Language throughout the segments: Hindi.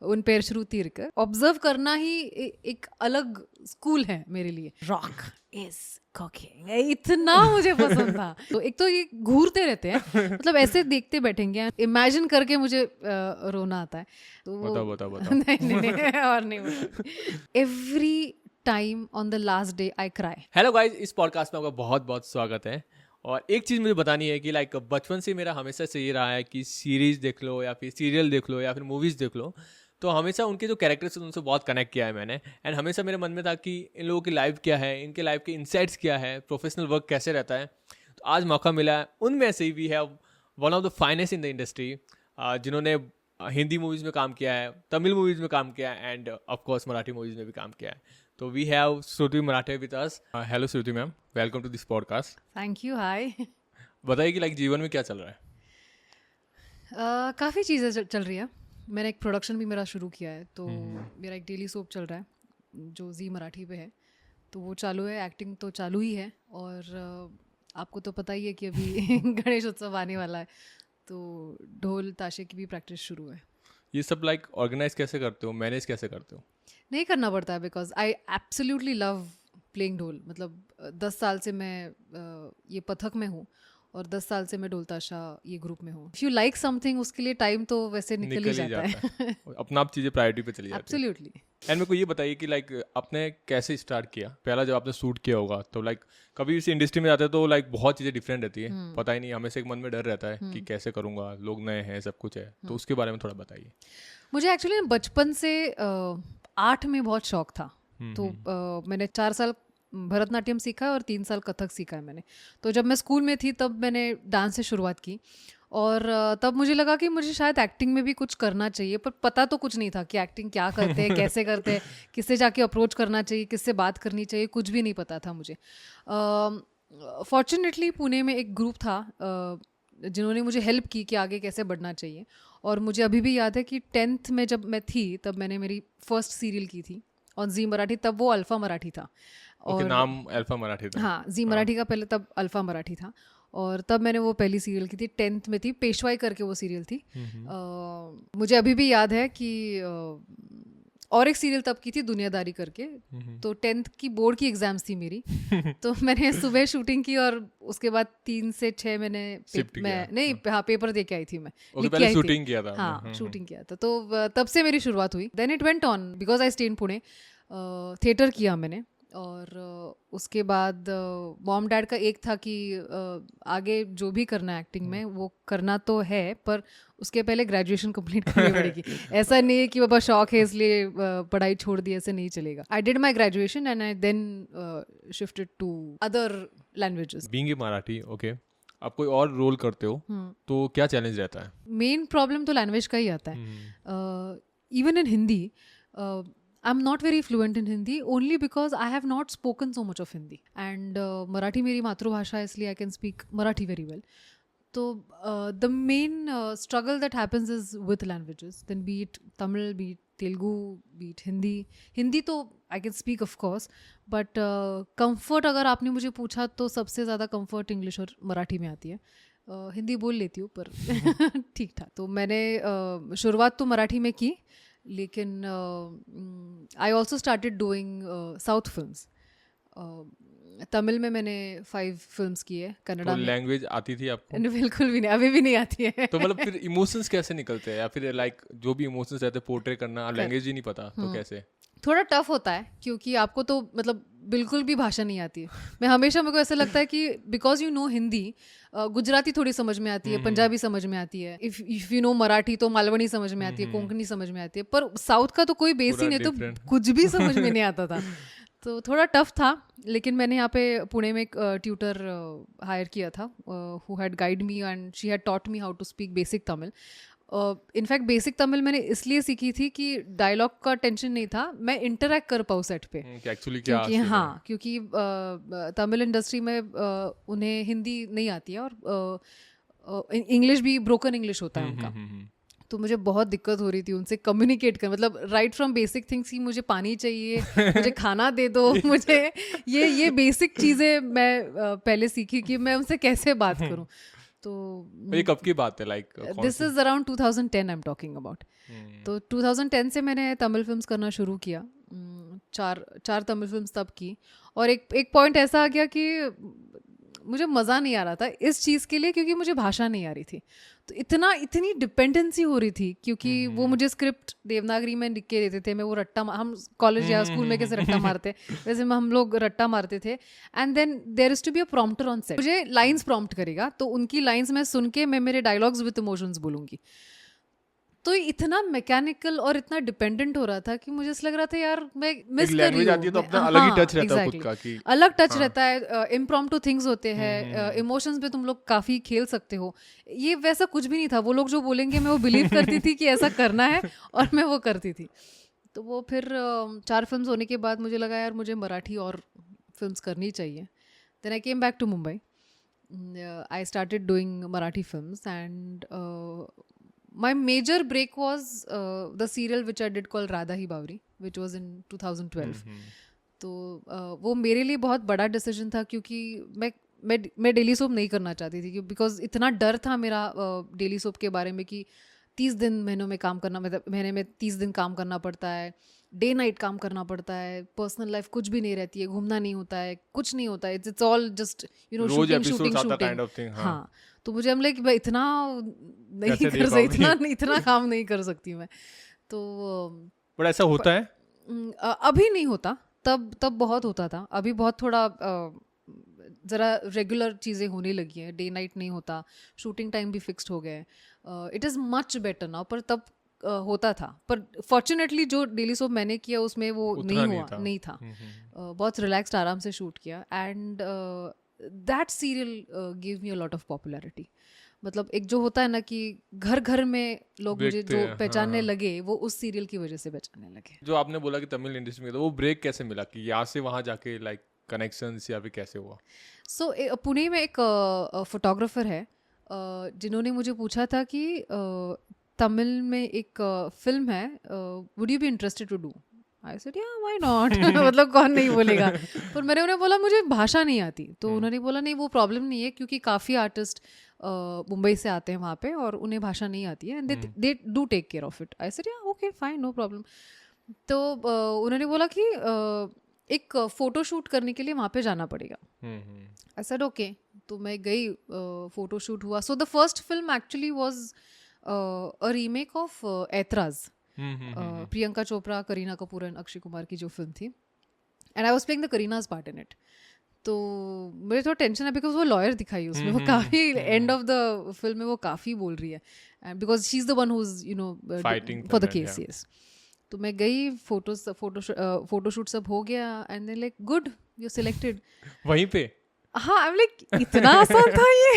उन पैर श्रुति कर ऑब्जर्व करना ही एक अलग स्कूल है मेरे लिए. रॉक इज कुकिंग इतना मुझे पसंद था. तो एक तो ये घूरते रहते हैं, मतलब ऐसे देखते बैठेंगे, इमेजिन करके मुझे रोना आता है. तो बताओ. नहीं और नहीं बता. Every time on the last day I cry. Hello guys, इस पॉडकास्ट में आपका बहुत बहुत स्वागत है. और एक चीज़ मुझे बतानी है कि लाइक बचपन से मेरा हमेशा से ये रहा है कि सीरीज़ देख लो या फिर सीरियल देख लो या फिर मूवीज़ देख लो, तो हमेशा उनके जो कैरेक्टर्स हैं उनसे बहुत कनेक्ट किया है मैंने. एंड हमेशा मेरे मन में था कि इन लोगों की लाइफ क्या है, इनके लाइफ के इंसाइट्स क्या है, प्रोफेशनल वर्क कैसे रहता है. तो आज मौका मिला है. उनमें से भी है one of the finest in the industry, जिन्होंने हिंदी मूवीज़ में काम किया है, तमिल मूवीज़ में काम किया है एंड ऑफकोर्स मराठी मूवीज़ में भी काम किया है. तो we have Shruti Marathe with us. Hello Shruti ma'am, welcome to this podcast. Thank you. Hi. बताइए कि लाइक जीवन में क्या चल रहा है. काफ़ी चीज़ें चल रही है. मैंने एक प्रोडक्शन भी मेरा शुरू किया है, तो मेरा एक डेली सोप चल रहा है जो जी मराठी पे है, तो वो चालू है. एक्टिंग तो चालू ही है. और आपको तो पता ही है कि अभी गणेश उत्सव आने वाला है, तो ढोल ताशे की भी प्रैक्टिस शुरू है. ये सब लाइक ऑर्गेनाइज कैसे करते हो, मैनेज कैसे करते हो? नहीं करना पड़ता है, because I absolutely love playing ढोल. मतलब 10 साल से मैं ये पथक में हूँ और 10 साल से मैं ढोल ताशा ये ग्रुप में हूँ. इफ यू लाइक समथिंग, उसके लिए टाइम तो वैसे निकल ही जाता है. अपना आप चीज़ें प्रायोरिटी पे चली जाती है. एब्सोल्युटली. एंड मेरे को ये बताइए कि लाइक आपने कैसे स्टार्ट किया. पहला जब आपने शूट किया होगा तो लाइक कभी इस इंडस्ट्री में जाते हैं तो लाइक बहुत चीज़ें डिफरेंट रहती है, पता ही नहीं, हमेशा एक मन में डर रहता है कि कैसे करूँगा, लोग नए हैं, सब कुछ है. तो उसके बारे में थोड़ा बताइए. मुझे एक्चुअली बचपन से आर्ट में बहुत शौक था. तो मैंने 4 साल भरतनाट्यम सीखा है और 3 साल कथक सीखा है मैंने. तो जब मैं स्कूल में थी तब मैंने डांस से शुरुआत की, और तब मुझे लगा कि मुझे शायद एक्टिंग में भी कुछ करना चाहिए, पर पता तो कुछ नहीं था कि एक्टिंग क्या करते हैं, कैसे करते हैं, किससे जाके अप्रोच करना चाहिए, किससे बात करनी चाहिए, कुछ भी नहीं पता था मुझे. फॉर्चुनेटली पुणे में एक ग्रुप था जिन्होंने मुझे हेल्प की कि आगे कैसे बढ़ना चाहिए. और मुझे अभी भी याद है कि 10th में जब मैं थी तब मैंने मेरी फर्स्ट सीरियल की थी ऑन जी मराठी. तब वो अल्फा मराठी था. और नाम अल्फा मराठी था. हाँ, जी मराठी का पहले तब अल्फा मराठी था. और तब मैंने वो पहली सीरियल की थी, 10th में थी, पेशवाई करके वो सीरियल थी. मुझे अभी भी याद है कि और एक सीरियल तब की थी दुनियादारी करके. तो 10th की बोर्ड की एग्जाम्स थी मेरी. तो मैंने सुबह शूटिंग की और उसके बाद 3 से 6 मैंने पेपर दे के आई थी. मैं लिख के आई शूटिंग किया था. हाँ, शूटिंग किया था. तो तब से मेरी शुरुआत हुई. Then it went on because I stay in Pune. Theatre किया मैंने. और उसके बाद मॉम डैड का एक था कि आगे जो भी करना है एक्टिंग में वो करना तो है, पर उसके पहले ग्रेजुएशन कंप्लीट करनी पड़ेगी. ऐसा नहीं है कि बाबा शौक है इसलिए पढ़ाई छोड़ दी, ऐसे नहीं चलेगा. I did my graduation and I then shifted to other languages. Being a Marathi, okay, आप कोई और रोल करते हो तो क्या चैलेंज रहता है? मेन प्रॉब्लम तो लैंग्वेज का ही आता है. Even in Hindi I'm not very fluent in Hindi only because I have not spoken so much of Hindi. And Marathi मेरी मातृभाषा है, इसलिए I can speak Marathi very well. So the main struggle that happens is with languages. Then be it Tamil, be it Telugu, be it Hindi. Hindi तो I can speak of course, but comfort अगर आपने मुझे पूछा तो सबसे ज़्यादा comfort इंग्लिश और मराठी में आती है. हिंदी बोल लेती हूँ पर ठीक ठाक. तो मैंने शुरुआत तो मराठी में की, लेकिन I also started doing south films. Tamil में मैंने 5 फिल्म्स की है. कन्नड़ा में लैंग्वेज आती थी आपको? बिल्कुल भी नहीं, अभी भी नहीं आती है. तो मतलब फिर इमोशंस कैसे निकलते हैं, या फिर लाइक जो भी इमोशंस रहते हैं पोर्ट्रे करना, लैंग्वेज ही नहीं पता तो कैसे? थोड़ा टफ होता है क्योंकि आपको तो मतलब बिल्कुल भी भाषा नहीं आती है. मैं हमेशा, मेरे को ऐसा लगता है कि because you no Hindi, Gujarati थोड़ी समझ में आती है, पंजाबी समझ में आती है, इफ यू नो मराठी तो मालवनी समझ में आती है, कोंकणी समझ में आती है, पर साउथ का तो कोई बेस ही नहीं, तो कुछ भी समझ में नहीं आता था. तो थोड़ा टफ था. लेकिन मैंने यहाँ पे पुणे में एक ट्यूटर हायर किया था who had guide me and she had taught me how to speak basic Tamil. In fact basic Tamil मैंने इसलिए सीखी थी कि डायलॉग का टेंशन नहीं था, मैं इंटरेक्ट कर पाऊँ सेट पे. एक्चुअली क्या? क्योंकि तमिल इंडस्ट्री में उन्हें हिंदी नहीं आती है और इंग्लिश भी ब्रोकन इंग्लिश होता है उनका. तो मुझे बहुत दिक्कत हो रही थी उनसे कम्युनिकेट कर, मतलब राइट फ्रॉम बेसिक थिंग्स कि मुझे पानी चाहिए, मुझे खाना दे दो, मुझे ये बेसिक चीज़ें मैं पहले सीखी कि मैं उनसे कैसे बात करूँ. तो ये कब की बात है, like this is around 2010 I am talking about. तो 2010 से मैंने तमिल फिल्म्स करना शुरू किया. चार तमिल फिल्म्स तब की. और एक पॉइंट ऐसा आ गया कि मुझे मज़ा नहीं आ रहा था इस चीज़ के लिए, क्योंकि मुझे भाषा नहीं आ रही थी. तो इतनी डिपेंडेंसी हो रही थी, क्योंकि वो मुझे स्क्रिप्ट देवनागरी में लिख के देते थे. मैं वो हम कॉलेज या स्कूल में कैसे रट्टा मारते, वैसे में हम लोग रट्टा मारते थे. And then there is to be a prompter on set. मुझे लाइन्स प्रॉम्प्ट करेगा, तो उनकी लाइन्स मैं सुन के मैं मेरे डायलॉग्स विद इमोशंस बोलूँगी. तो इतना मैकेनिकल और इतना डिपेंडेंट हो रहा था कि मुझे ऐसा लग रहा था यार मैं मिस कर रही हूँ. तो अपना अलग ही टच रहता है खुद का कि अलग टच रहता है. इम्प्रॉम्प्टू थिंग्स होते हैं, इमोशंस पे तुम लोग काफ़ी खेल सकते हो. ये वैसा कुछ भी नहीं था. वो लोग जो बोलेंगे मैं वो बिलीव करती थी कि ऐसा करना है, और मैं वो करती थी. तो वो फिर 4 फिल्म्स होने के बाद मुझे लगा यार मुझे मराठी और फिल्म्स करनी चाहिए. Then I came back to Mumbai. I started doing Marathi films, and my major break was the serial which I did called Radha Hi Bawri, which was in 2012. तो वो मेरे लिए बहुत बड़ा डिसीजन था, क्योंकि मैं डेली सोप नहीं करना चाहती थी, बिकॉज इतना डर था मेरा डेली सोप के बारे में कि 30 दिन महीनों में काम करना, मतलब महीने में 30 दिन काम करना पड़ता है, डे नाइट काम करना पड़ता है, पर्सनल लाइफ कुछ भी नहीं रहती है, घूमना नहीं होता है, कुछ नहीं होता है. It's all just shooting. हाँ. तो मुझे हम कि भाई इतना नहीं कर सकती, इतना काम नहीं कर सकती मैं. तो बट ऐसा होता है अभी नहीं होता, तब बहुत होता था. अभी बहुत थोड़ा ज़रा रेगुलर चीज़ें होने लगी हैं. डे नाइट नहीं होता, शूटिंग टाइम भी फिक्स्ड हो गए. It is much better now. पर तब होता था. पर फॉर्चुनेटली जो डेली सोप मैंने किया उसमें वो नहीं था. बहुत रिलैक्स्ड आराम से शूट किया. And that serial give me a lot of popularity. मतलब एक जो होता है ना कि घर घर में लोग मुझे जो पहचानने लगे, वो उस सीरियल की वजह से पहचानने लगे. जो आपने बोला कि तमिल इंडस्ट्री में, तो वो ब्रेक कैसे मिला कि यहाँ से वहाँ जाके लाइक कनेक्शंस या फिर कैसे हुआ? सो पुणे में एक फोटोग्राफर है जिन्होंने मुझे पूछा था कि तमिल में एक फिल्म है, would you be interested to do? I said yeah why not. मतलब कौन नहीं बोलेगा. पर मैंने उन्हें बोला मुझे भाषा नहीं आती. तो उन्होंने बोला नहीं वो प्रॉब्लम नहीं है, क्योंकि काफ़ी आर्टिस्ट मुंबई से आते हैं वहाँ पे और उन्हें भाषा नहीं आती है, and they do take care of it. I said yeah okay fine, no problem. तो उन्होंने बोला कि एक फ़ोटो शूट करने के लिए वहाँ पे जाना पड़ेगा. I said okay. तो मैं गई, फ़ोटो शूट हुआ. So the first film actually was a remake of Aitraaz. Priyanka Chopra, Kareena Kapoor and Akshay Kumar की जो फिल्म थी, and I was playing the Kareena's part in it. तो मुझे थोड़ा टेंशन है बिकॉज वो लॉयर दिखाई उसमें. वो काफ़ी एंड ऑफ द फिल्म में वो काफ़ी बोल रही है, and because she is the one who is for the case. Yes. तो मैं गई, फोटोशूट सब हो गया, and then like good you are selected. वहीं पे हाँ, आई एम लाइक इतना आसान था ये.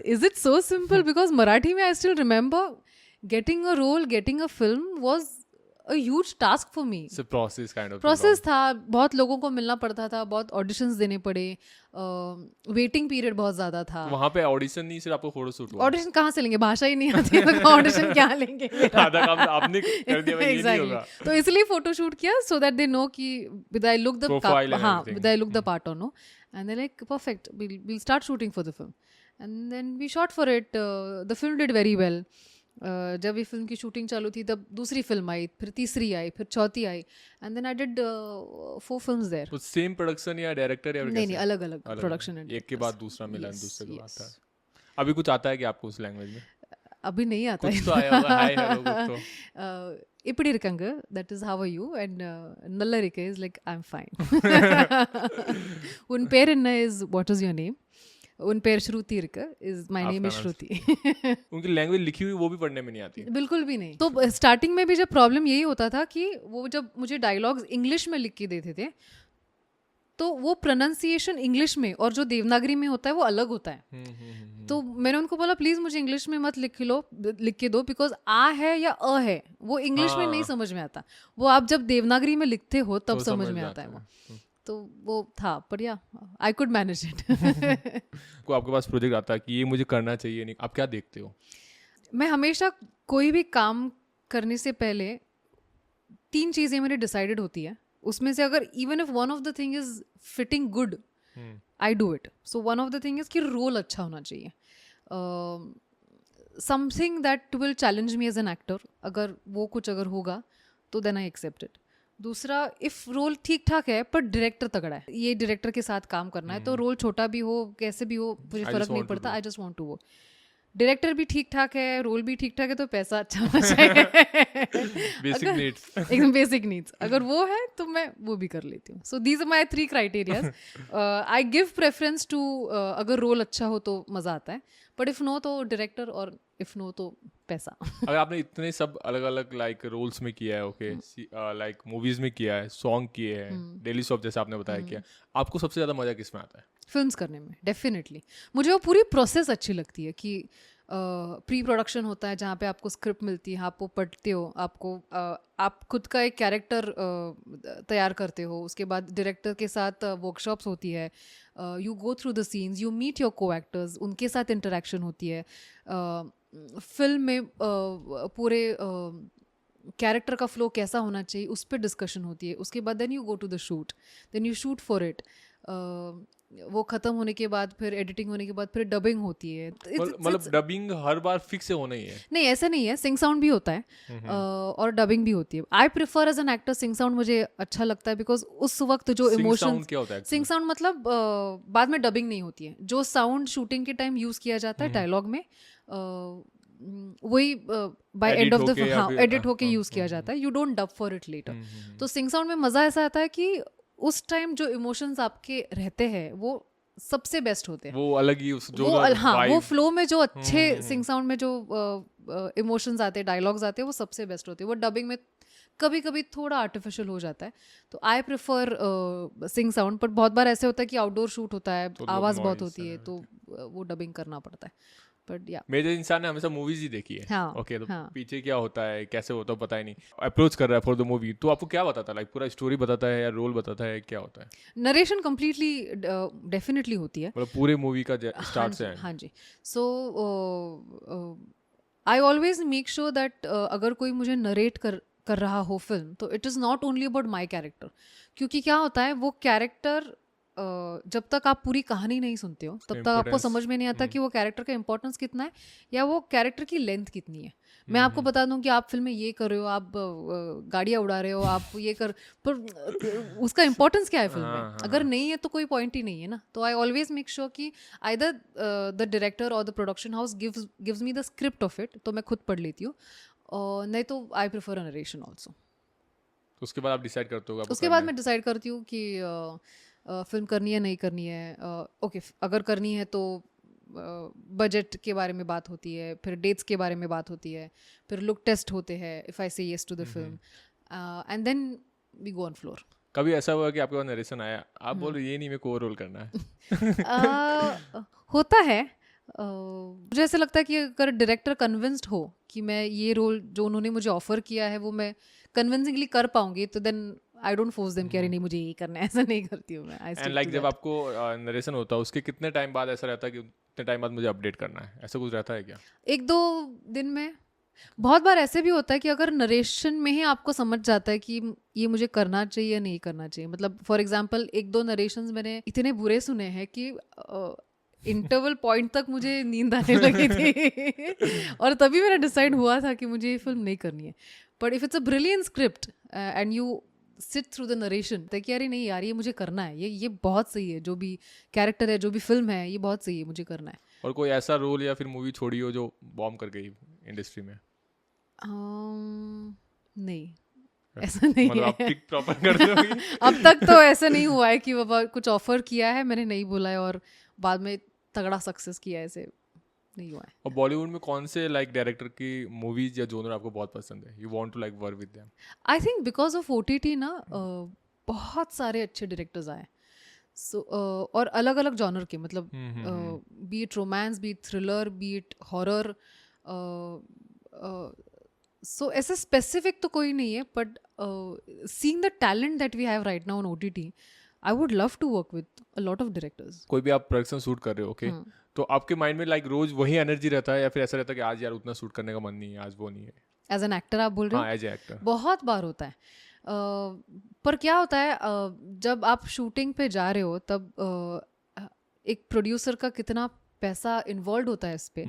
Is it so simple? Because Marathi में I still remember getting a role, getting a film was a huge task for me. It's a process kind of process था. बहुत लोगों को मिलना पड़ता था, बहुत ऑडिशंस देने पड़े, वेटिंग पीरियड बहुत ज़्यादा था. वहाँ पे ऑडिशन नहीं, सिर्फ आपको फोटो शूट हुआ. ऑडिशन कहाँ से लेंगे? भाषा ही नहीं आती है तो ऑडिशन क्या लेंगे? आधा काम आपने कर दिया, ये नहीं होगा. तो इसलिए फोटो शूट किया, सो दैट दे नो कि with I look the part और no, and they like perfect, we'll start shooting for the film. And then we shot for it. The film did very well. जब ये फिल्म की शूटिंग चालू थी तब दूसरी फिल्म आई, फिर तीसरी आई, फिर चौथी आई, and then I did 4 films there. तो सेम प्रोडक्शन या डायरेक्टर या नहीं, अलग अलग प्रोडक्शन है. एक के बाद दूसरा मिला, दूसरे के बाद था. अभी कुछ आता है कि आपको उस लैंग्वेज में? अभी नहीं आता है. कुछ तो आया होगा. हाय हेलो कुछ तो. इपड़ी இருக்காங்க, that is how are you, and நல்ல இருக்கு is like I'm fine. உன் பேர் என்ன is what is your name? उन पेर श्रुति इज माय नेम इज श्रुति. उनकी लैंग्वेज लिखी हुई वो भी पढ़ने में नहीं आती. बिल्कुल भी नहीं. तो स्टार्टिंग में भी जब प्रॉब्लम यही होता था कि वो जब मुझे डायलॉग्स इंग्लिश में लिख के देते थे तो वो प्रोनाउंसिएशन इंग्लिश में और जो देवनागरी में होता है वो अलग होता है. तो मैंने उनको बोला प्लीज मुझे इंग्लिश में मत लिख के दो, बिकॉज आ है या अ है वो इंग्लिश में नहीं समझ में आता. वो आप जब देवनागरी में लिखते हो तब समझ में आता है वो. तो वो था, पर या आई कुड मैनेज इट. को आपके पास प्रोजेक्ट आता है कि ये मुझे करना चाहिए, नहीं, आप क्या देखते हो? मैं हमेशा कोई भी काम करने से पहले 3 चीज़ें मेरे डिसाइडेड होती है. उसमें से अगर even if one of the thing is fitting good, I do it. So one of the thing is कि रोल अच्छा होना चाहिए. Something that will challenge me as an actor, अगर वो कुछ अगर होगा तो देन आई एक्सेप्ट इट. दूसरा, इफ रोल ठीक ठाक है पर डायरेक्टर तगड़ा है, ये डायरेक्टर के साथ काम करना है, तो रोल छोटा भी हो कैसे भी हो मुझे फर्क नहीं पड़ता. आई जस्ट वांट टू वो. डायरेक्टर भी ठीक ठाक है, रोल भी ठीक ठाक है, तो पैसा अच्छा होना चाहिए. Basic needs. एकदम बेसिक नीड्स अगर वो है तो मैं वो भी कर लेती हूँ. So these are my 3 criterias. I give preference to, अगर रोल अच्छा हो तो मज़ा आता है, बट इफ़ नो तो डायरेक्टर, और इफ़ नो तो पैसा. अगर आपने इतने सब अलग अलग लाइक रोल्स में किया है, ओके, लाइक मूवीज में किया है, सॉन्ग किए हैं, डेली सॉप जैसे आपने बताया किया, आपको सबसे ज़्यादा मज़ा किस में आता है? फिल्म्स करने में डेफिनेटली. मुझे वो पूरी प्रोसेस अच्छी लगती है कि प्री प्रोडक्शन होता है जहाँ पे आपको स्क्रिप्ट मिलती है, आप वो पढ़ते हो, आपको आप खुद का एक कैरेक्टर तैयार करते हो, उसके बाद डायरेक्टर के साथ वर्कशॉप्स होती है, you go through the scenes, you meet your co actors, उनके साथ इंटरेक्शन होती है. फिल्म में पूरे कैरेक्टर का फ्लो कैसा होना चाहिए उस पर डिस्कशन होती है. उसके बाद then you go to the shoot, then you shoot for it. वो ख़त्म होने के बाद फिर एडिटिंग होने के बाद फिर डबिंग होती है. मतलब डबिंग हर बार फिक्स से होना ही है? नहीं, ऐसा नहीं है. सिंग साउंड भी होता है और डबिंग भी होती है. I prefer as an actor sync sound, मुझे अच्छा लगता है बिकॉज उस वक्त जो इमोशन. क्या होता है सिंग साउंड मतलब बाद में डबिंग नहीं होती है, जो साउंड शूटिंग के टाइम यूज़ किया जाता है डायलॉग में, वही बाय एंड ऑफ द हाँ एडिट होके यूज़ किया जाता है. You don't dub for it later. तो सिंग साउंड में मज़ा ऐसा आता है कि उस टाइम जो इमोशंस आपके रहते हैं वो सबसे बेस्ट होते हैं. वो अलग ही जो हाँ, वो फ्लो में जो अच्छे सिंग साउंड में जो इमोशंस आते हैं, डायलॉग्स आते हैं, वो सबसे बेस्ट होते हैं. वो डबिंग में कभी कभी थोड़ा आर्टिफिशियल हो जाता है. तो आई प्रेफर सिंग साउंड. पर बहुत बार ऐसे होता है कि आउटडोर शूट होता है, आवाज़ बहुत होती है, तो वो डबिंग करना पड़ता है. बट या मेरे इंसान ने हमेशा मूवीज ही देखी है. हाँ, ओके, तो हाँ. पीछे क्या होता है, कैसे होता है पता ही नहीं. अप्रोच कर रहा है फॉर द मूवी, तो आपको क्या बताता है? लाइक पूरा स्टोरी बताता है या रोल बताता है, क्या होता है? नरेशन कम्प्लीटली डेफिनेटली होती है, मतलब पूरे मूवी का स्टार्ट से एंड. हाँ जी. So I always make sure that अगर कोई मुझे नरेट कर रहा हो फिल्म, तो it is not only about my character. क्योंकि क्या होता है, वो कैरेक्टर जब तक आप पूरी कहानी नहीं सुनते हो तब तक आपको समझ में नहीं आता कि वो कैरेक्टर का इंपॉर्टेंस कितना है या वो कैरेक्टर की लेंथ कितनी है. मैं आपको बता दूं कि आप फिल्म में ये कर रहे हो, आप गाड़ियाँ उड़ा रहे हो, आप ये कर, पर उसका इंपॉर्टेंस क्या है फिल्म में? अगर नहीं है तो कोई पॉइंट ही नहीं है ना. तो आई ऑलवेज मेक श्योर कि आइदर द डायरेक्टर और the production house gives me the script of it, तो मैं खुद पढ़ लेती हूँ, और नहीं तो I prefer a narration also. उसके बाद आप डिसाइड करते हो? उसके बाद मैं डिसाइड करती हूँ कि फिल्म करनी है नहीं करनी है. ओके, अगर करनी है तो बजट के बारे में बात होती है, फिर डेट्स के बारे में बात होती है, फिर लुक टेस्ट होते हैं if I say yes to the film, and then we go on floor. कभी ऐसा हुआ कि आपके पास नरेशन आया, आप बोल रहे ये नहीं, मेरे को रोल करना है? होता है. मुझे ऐसा लगता है कि अगर डायरेक्टर कन्विंस्ड हो कि मैं ये रोल जो उन्होंने मुझे ऑफर किया है वो मैं कन्विंसिंगली कर पाऊंगी, तो then I don't force them कि अरे नहीं मुझे यही करना है, ऐसा नहीं करती हूँ मैं. एंड लाइक जब आपको नरेशन होता है उसके कितने टाइम बाद ऐसा रहता है कि उतने टाइम बाद मुझे अपडेट करना है, ऐसा कुछ रहता है क्या? 1-2 दिन में. बहुत बार ऐसे भी होता है कि अगर नरेशन में ही आपको समझ जाता है कि ये मुझे करना चाहिए या नहीं करना चाहिए. मतलब फॉर एग्जाम्पल 1-2 नरेशंस मैंने इतने बुरे सुने हैं कि इंटरवल पॉइंट तक मुझे नींद आने लगी थी और तभी मेरा डिसाइड हुआ था कि मुझे ये फिल्म नहीं करनी है. But if it's a brilliant script and you sit through the narration, तो कि अरे नहीं यार ये मुझे करना है, ये बहुत सही है, जो भी कैरेक्टर है, जो भी फिल्म है, ये बहुत सही है, मुझे करना है. और कोई ऐसा रोल या फिर मूवी छोड़ी हो जो बॉम्ब कर गई इंडस्ट्री में? नहीं, ऐसा नहीं मतलब है. आप टिक प्रॉपर करते होगे? अब तक तो ऐसा नहीं हुआ है कि बाबा कुछ ऑफर किया है, मैंने नहीं बोला है और बाद में तगड़ा सक्सेस किया है, ऐसे नहीं हुआ है. और बॉलीवुड में कौन से लाइक डायरेक्टर की मूवीज या जोनर आपको बहुत पसंद है, you want to like work with them? I think because of OTT ना बहुत सारे अच्छे डायरेक्टर्स आए. सो और अलग अलग जॉनर के, मतलब be it romance, be it thriller, be it horror. So ऐसे स्पेसिफिक तो कोई नहीं है, but seeing the talent that we have right now on OTT, I would love to work with a lot of directors. कोई भी आप प्रोडक्शन शूट कर रहे हो, ओके, तो आपके माइंड में लाइक रोज वही एनर्जी रहता है या फिर ऐसा रहता है कि आज यार उतना शूट करने का मन नहीं है, आज वो नहीं है? एज एन एक्टर आप बोल रहे हो? हाँ, एज ए एक्टर बहुत बार होता है. पर क्या होता है, जब आप शूटिंग पे जा रहे हो तब एक प्रोड्यूसर का कितना पैसा इन्वॉल्व होता है इस पे,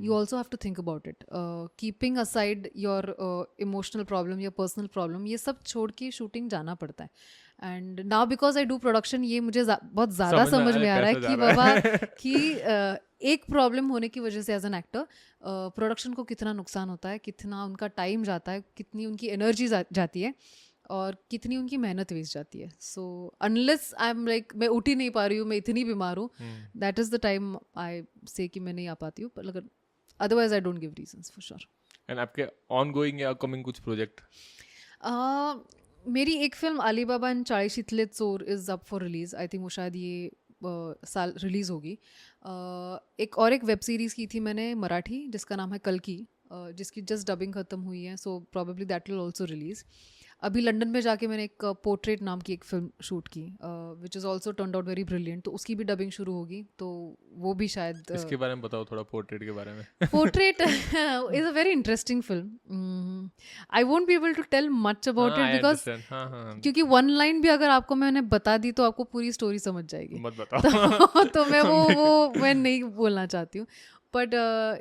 you also have to think about it. Keeping aside your emotional problem या पर्सनल प्रॉब्लम, ये सब छोड़ के शूटिंग जाना पड़ता है. And now because I do production, ये मुझे बहुत ज़्यादा समझ में आ रहा है कि बाबा कि एक प्रॉब्लम होने की वजह से एज एन एक्टर प्रोडक्शन को कितना नुकसान होता है, कितना उनका टाइम जाता है, कितनी उनकी एनर्जी जाती है और कितनी उनकी मेहनत वेस्ट जाती है. So unless I am like मैं उठ ही नहीं पा रही हूँ, मैं इतनी बीमार हूँ, that is the time I से कि मैं नहीं आ पाती हूँ. पर otherwise I don't give reasons for sure. And आपके ऑन गोइंग या कमिंग कुछ प्रोजेक्ट? मेरी एक फिल्म अली बाबा एंड चाळीशीतले चोर is up for release. I think वो शायद ये साल रिलीज़ होगी. एक वेब सीरीज़ की थी मैंने मराठी जिसका नाम है कल्कि, जिसकी जस्ट डबिंग ख़त्म हुई है. So probably that will also release. अभी लंदन में जाके मैंने एक पोर्ट्रेट नाम की एक फिल्म शूट की which is also turned out very brilliant. तो उसकी भी डबिंग शुरू होगी, तो वो भी शायद. इसके बारे में बताओ थोड़ा, पोर्ट्रेट के बारे में. Portrait is a very interesting film. I won't be able to tell much about it because क्योंकि वन लाइन भी अगर आपको मैंने बता दी तो आपको पूरी स्टोरी समझ जाएगी. मत बताओ. तो मैं वो मैं नहीं बोलना चाहती हूँ. But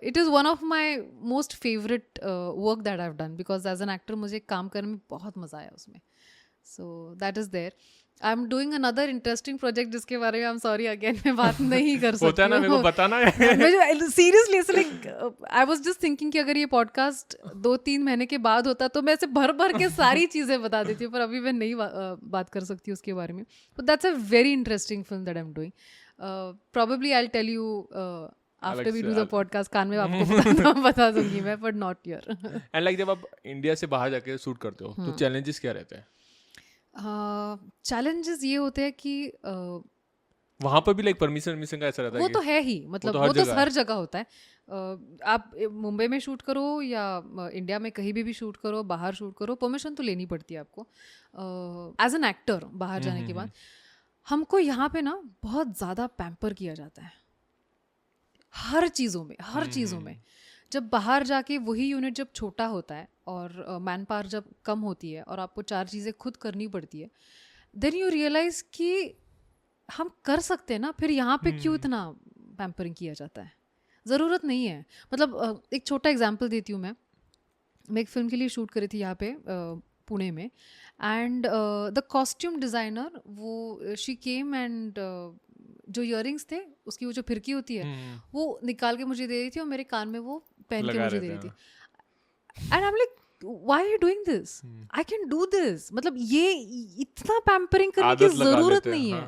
it is one of my most favourite work that I have done because as an actor मुझे काम करने में बहुत मज़ा आया उसमें. So that is there. I am doing another interesting project जिसके बारे में आई एम सॉरी अगेन मैं बात नहीं कर सकती. होता है ना, मेरे को बताना है. Seriously like I was just thinking कि अगर ये पॉडकास्ट 2-3 महीने के बाद होता तो मैं ऐसे भर के सारी चीज़ें बता देती हूँ, पर अभी मैं नहीं बात कर सकती उसके बारे में. But that's a very interesting film that I am doing. Probably I will tell you after we do the podcast. कान में आपको बता दूंगी मैं, but not here. And like जब आप इंडिया से बाहर जाके शूट करते हो तो चैलेंजेस क्या रहते हैं? चैलेंजेस ये होते हैं कि वहाँ पर भी लाइक परमिशन का ऐसा रहता है. वो तो है ही, मतलब वो तो हर जगह होता है. आप मुंबई में शूट करो या इंडिया में कहीं भी शूट करो, बाहर शूट करो, परमिशन तो लेनी पड़ती है आपको एज एन एक्टर. बाहर जाने के बाद हमको यहाँ पे ना बहुत ज़्यादा पैम्पर किया जाता है हर चीज़ों में. जब बाहर जाके वही यूनिट जब छोटा होता है और मैन पावर जब कम होती है और आपको 4 चीज़ें खुद करनी पड़ती है, देन यू रियलाइज़ कि हम कर सकते हैं ना, फिर यहाँ पे क्यों इतना पैम्परिंग किया जाता है. ज़रूरत नहीं है. मतलब एक छोटा एग्जांपल देती हूँ. मैं एक फ़िल्म के लिए शूट करी थी यहाँ पे पुणे में. एंड द कॉस्ट्यूम डिज़ाइनर वो शी केम एंड जो इयररिंग्स थे उसकी वो जो फिरकी होती है वो निकाल के मुझे दे रही थी और मेरे कान में वो पहन के मुझे दे रही थी. And I am like why are you doing this? I can do this. मतलब ये इतना पैम्परिंग करने की ज़रूरत नहीं है.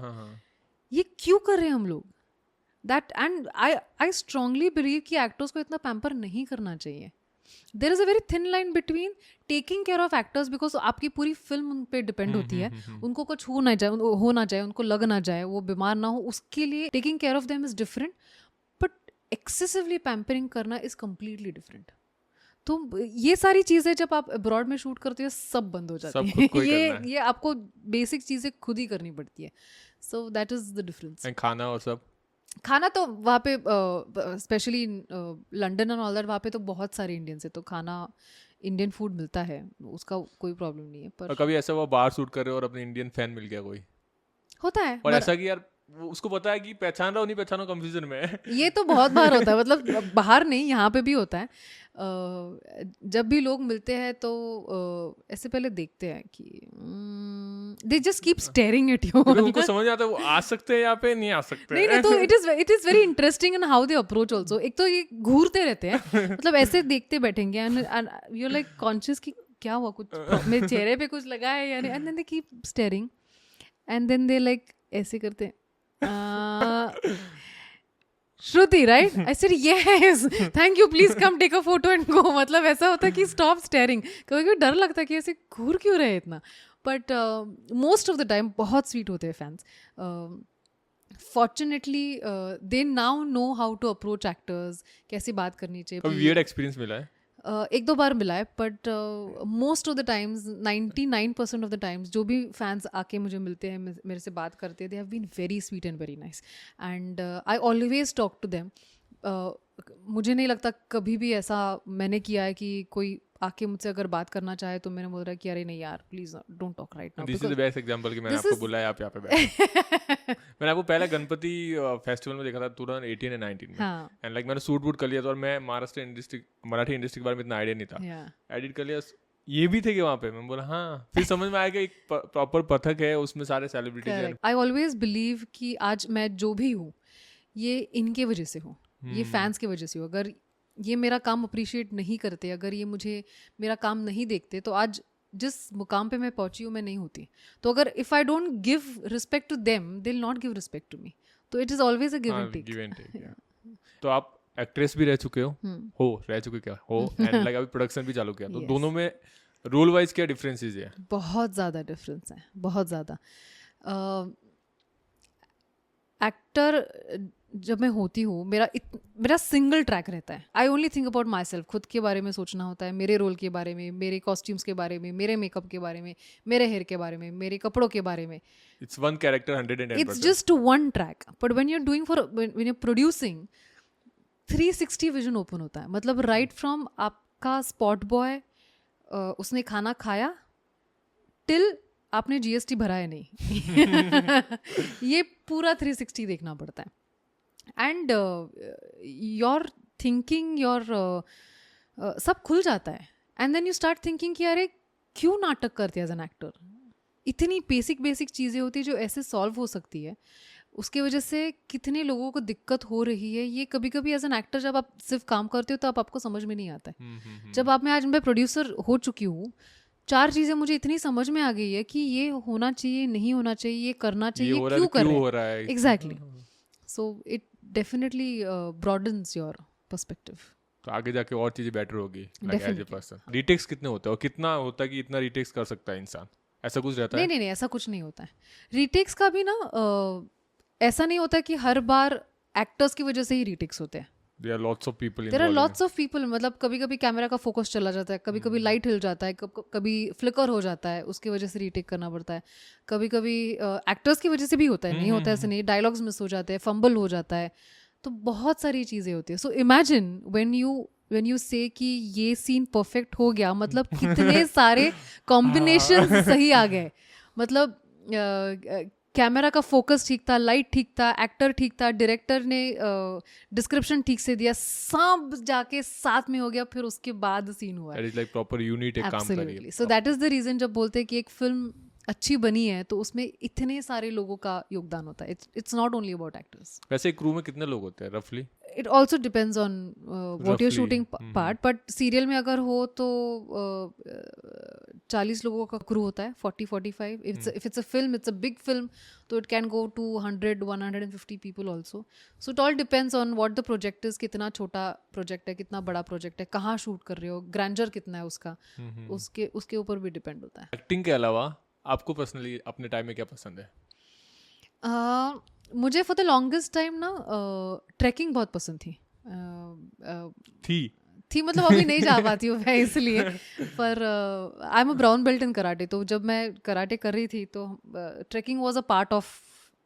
ये क्यों कर रहे हैं हम लोग? That and I strongly believe कि एक्टर्स को इतना पैम्पर नहीं करना चाहिए. There is a very thin line between taking care of actors because आपकी पूरी फिल्म उन पे डिपेंड होती है. उनको कुछ हो ना जाए, उनको लग ना जाए, वो बीमार ना हो, उसके लिए taking care of them is different. But excessively pampering करना इज कम्प्लीटली डिफरेंट. तो ये सारी चीज़ें जब आप अब्रॉड में शूट करते हो सब बंद हो जाती है. ये आपको बेसिक चीज़ें खुद ही करनी पड़ती है. So that is the difference. खाना और सब, खाना तो वहाँ पे specially London and all that, वहाँ पे तो बहुत सारे इंडियंस है, तो खाना इंडियन फूड मिलता है, उसका कोई प्रॉब्लम नहीं है. पर कभी ऐसा हुआ बाहर शूट कर रहे हो और अपने इंडियन फैन मिल गया कोई? होता है. और ऐसा कि यार उसको पता है कि पहचान रहा हो नहीं पहचान रहा, कंफ्यूजन में. ये तो बहुत बार होता है. मतलब बाहर नहीं, यहाँ पे भी होता है. जब भी लोग मिलते हैं तो ऐसे पहले देखते हैं कि they just keep staring at you. उनको समझ आता है वो आ सकते हैं यहाँ पे, नहीं आ सकते. नहीं, तो it is very interesting in how they approach also. एक तो ये घूरते रहते हैं, मतलब ऐसे देखते बैठेंगे and you are like conscious कि क्या हुआ, कुछ मेरे चेहरे पे कुछ लगा है या नहीं. And then they keep staring and then they like ऐसे करते हैं. Shruti, right? I said yes, thank you, please come take a photo and go. मतलब ऐसा होता है कि स्टॉप स्टेयरिंग. कभी डर लगता है कि ऐसे घूर क्यों रहे इतना. But most of the time बहुत स्वीट होते हैं fans. Fortunately they now know how to approach actors, कैसे बात करनी चाहिए. वियर्ड एक्सपीरियंस मिला है? 1-2 बार मिला है, but most of the times 99% of the times जो भी फैंस आके मुझे मिलते हैं, मेरे से बात करते हैं, they have been very sweet and very nice and I always talk to them. मुझे नहीं लगता कभी भी ऐसा मैंने किया है कि कोई आके मुझसे अगर बात करना चाहे तो मैंने बोल रहा कि अरे नहीं यार please don't talk right now. This is the best example कि मैंने this आपको is- बुलाया आप यहाँ पे बैठे। मैंने आपको पहले गणपति फेस्टिवल में देखा था 2018 एंड 19 में, हाँ एंड लाइक मैंने सूट वूट कर लिया था, और मैं महाराष्ट्र इंडस्ट्री मराठी इंडस्ट्री के बारे में इतना आइडिया नहीं था, yeah एडिट कर लिया, ये भी थे कि वहाँ पे, मैं बोला हाँ, फिर समझ में आया कि एक प्रॉपर पथक है, उसमें सारे सेलिब्रिटीज हैं। करेक्ट। आई ऑलवेज बिलीव कि आज मैं जो भी हूँ ये इनके वजह से हूँ, ये फैंस की वजह से हूँ। अगर ये मेरा काम अप्रिशिएट नहीं करते, अगर ये मुझे मेरा काम नहीं देखते, तो आज जिस मुकाम पे मैं पहुंची हूँ मैं नहीं होती। तो अगर if I don't give respect to them they will not give respect to me. तो it is always a give and take. Give and take. तो आप एक्ट्रेस भी रह चुके हो रह चुके क्या हो, एंड लाइक अभी प्रोडक्शन भी चालू किया, तो Yes. दोनों में रोल वाइज क्या डिफरेंसेस है? बहुत ज़्यादा डिफरेंस है, बहुत ज़्यादा। एक्टर जब मैं होती हूँ मेरा सिंगल ट्रैक रहता है। I only think about my self, खुद के बारे में सोचना होता है, मेरे रोल के बारे में, मेरे कॉस्ट्यूम्स के बारे में, मेरे मेकअप के बारे में, मेरे हेयर के बारे में, मेरे कपड़ों के बारे में। It's one character 110%। It's just one track, but when you are doing when you producing 360 vision open होता है। मतलब राइट फ्रॉम आपका स्पॉट बॉय उसने खाना खाया टिल आपने जीएसटी भरा है नहीं ये पूरा 360 देखना पड़ता है। एंड योर थिंकिंग योर सब खुल जाता है, and then you start thinking कि अरे क्यों नाटक करते एज एन एक्टर। इतनी बेसिक चीज़ें होती है जो ऐसे सॉल्व हो सकती है, उसके वजह से कितने लोगों को दिक्कत हो रही है। ये कभी कभी एज एन एक्टर जब आप सिर्फ काम करते हो तो आपको समझ में नहीं आता है। जब आप, मैं आज मैं प्रोड्यूसर हो चुकी हूँ, 4 चीज़ें मुझे इतनी समझ में आ गई है कि ये होना चाहिए, नहीं होना चाहिए, ये करना चाहिए, क्यों कर रहे हैं। Exactly. So it definitely broadens your perspective. तो आगे जाके और चीजें बेटर होगी like as a person. Retakes कितने होते हैं और कितना होता है कि इतना रीटेक्स कर सकता है इंसान, ऐसा कुछ रहता है? नहीं, ऐसा कुछ नहीं होता है। रीटेक्स का भी ना ऐसा नहीं होता कि हर बार एक्टर्स की वजह से ही रीटेक्स होते हैं। There are lots of people there are involved in lots of people. मतलब कभी कभी कैमरा का फोकस चला जाता है, कभी कभी लाइट हिल जाता है, कभी फ्लिकर हो जाता है, उसकी वजह से रीटेक करना पड़ता है। कभी कभी एक्टर्स की वजह से भी होता है, नहीं होता ऐसे नहीं, डायलॉग्स मिस हो जाते हैं, फंबल हो जाता है, तो बहुत सारी चीज़ें होती है। सो इमेजिन व्हेन यू से कि ये सीन परफेक्ट हो गया, मतलब कितने सारे कॉम्बिनेशन सही आ गए। मतलब कैमरा का फोकस ठीक था, लाइट ठीक था, एक्टर ठीक था, डायरेक्टर ने डिस्क्रिप्शन ठीक से दिया, सब जाके साथ में हो गया, फिर उसके बाद सीन हुआ है। That is like proper unit एक काम करी है। So that is the reason जब बोलते हैं कि एक फिल्म अच्छी बनी है तो उसमें इतने सारे लोगों का योगदान होता है। It's not only about actors. वैसे क्रू में कितने लोग होते हैं रफली? It also depends on what you're shooting part, but serial में अगर हो तो 40 लोगों का क्रू होता है, 40-45। If it's a film, it's a big film, तो it can go to 100-150 people also. So it all depends on what the project is, कितना छोटा प्रोजेक्ट है, कितना बड़ा प्रोजेक्ट है, कहाँ शूट कर रहे हो, ग्रैंडर कितना है उसका, उसके ऊपर भी डिपेंड होता है। एक्टिंग के अलावा आपको पर्सनली अपने टाइम में क्या पसंद है? मुझे फॉर द लॉन्गेस्ट टाइम ना ट्रैकिंग बहुत पसंद थी। थी मतलब अभी नहीं जा पाती हूँ मैं इसलिए, पर I am a brown belt in karate. तो जब मैं कराटे कर रही थी तो trekking was a part of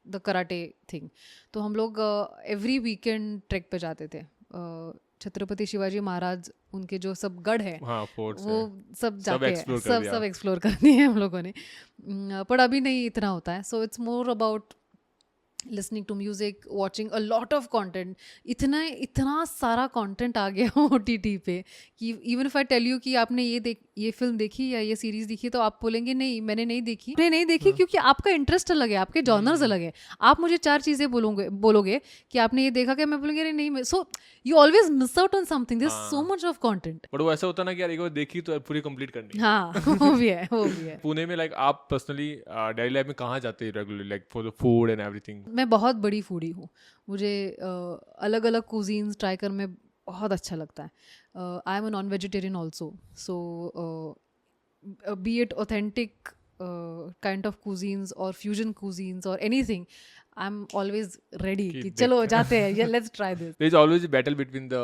the karate thing. तो हम लोग एवरी वीकेंड ट्रैक पे जाते थे। छत्रपति शिवाजी महाराज, उनके जो सब गढ़ है, हाँ, वो सब सब जाके सब एक्सप्लोर कर दिए हम लोगों ने। पर अभी नहीं इतना होता है। So it's more about listening to music, watching a lot of content. इतना सारा कंटेंट आ गया OTT पे कि even if I tell you कि आपने ये फिल्म देखी या ये सीरीज देखी, तो आप बोलेंगे नहीं मैंने नहीं देखी। क्योंकि आपका इंटरेस्ट अलग है, आपके जॉनर्स अलग है। आप मुझे 4 चीजें बोलोगे कि आपने ये देखा क्या, मैं बोलूँगी नहीं। So you always miss out on something, there is so much of content. But वो ऐसा होता ना कि यार एक बार देखी तो पूरी कंप्लीट करनी है। हाँ, वो भी है। पुणे में लाइक आप पर्सनली डेली लाइफ में कहाँ जाते हैं regularly, like for the food and everything? मैं बहुत बड़ी फूडी हूँ, मुझे अलग अलग कुजीन्स ट्राई कर में बहुत अच्छा लगता है। I am a non vegetarian also, so be it authentic kind of cuisines और फ्यूजन कुजीन्स और anything, I am always ready कि चलो जाते हैं, let's try this. There is always a battle between the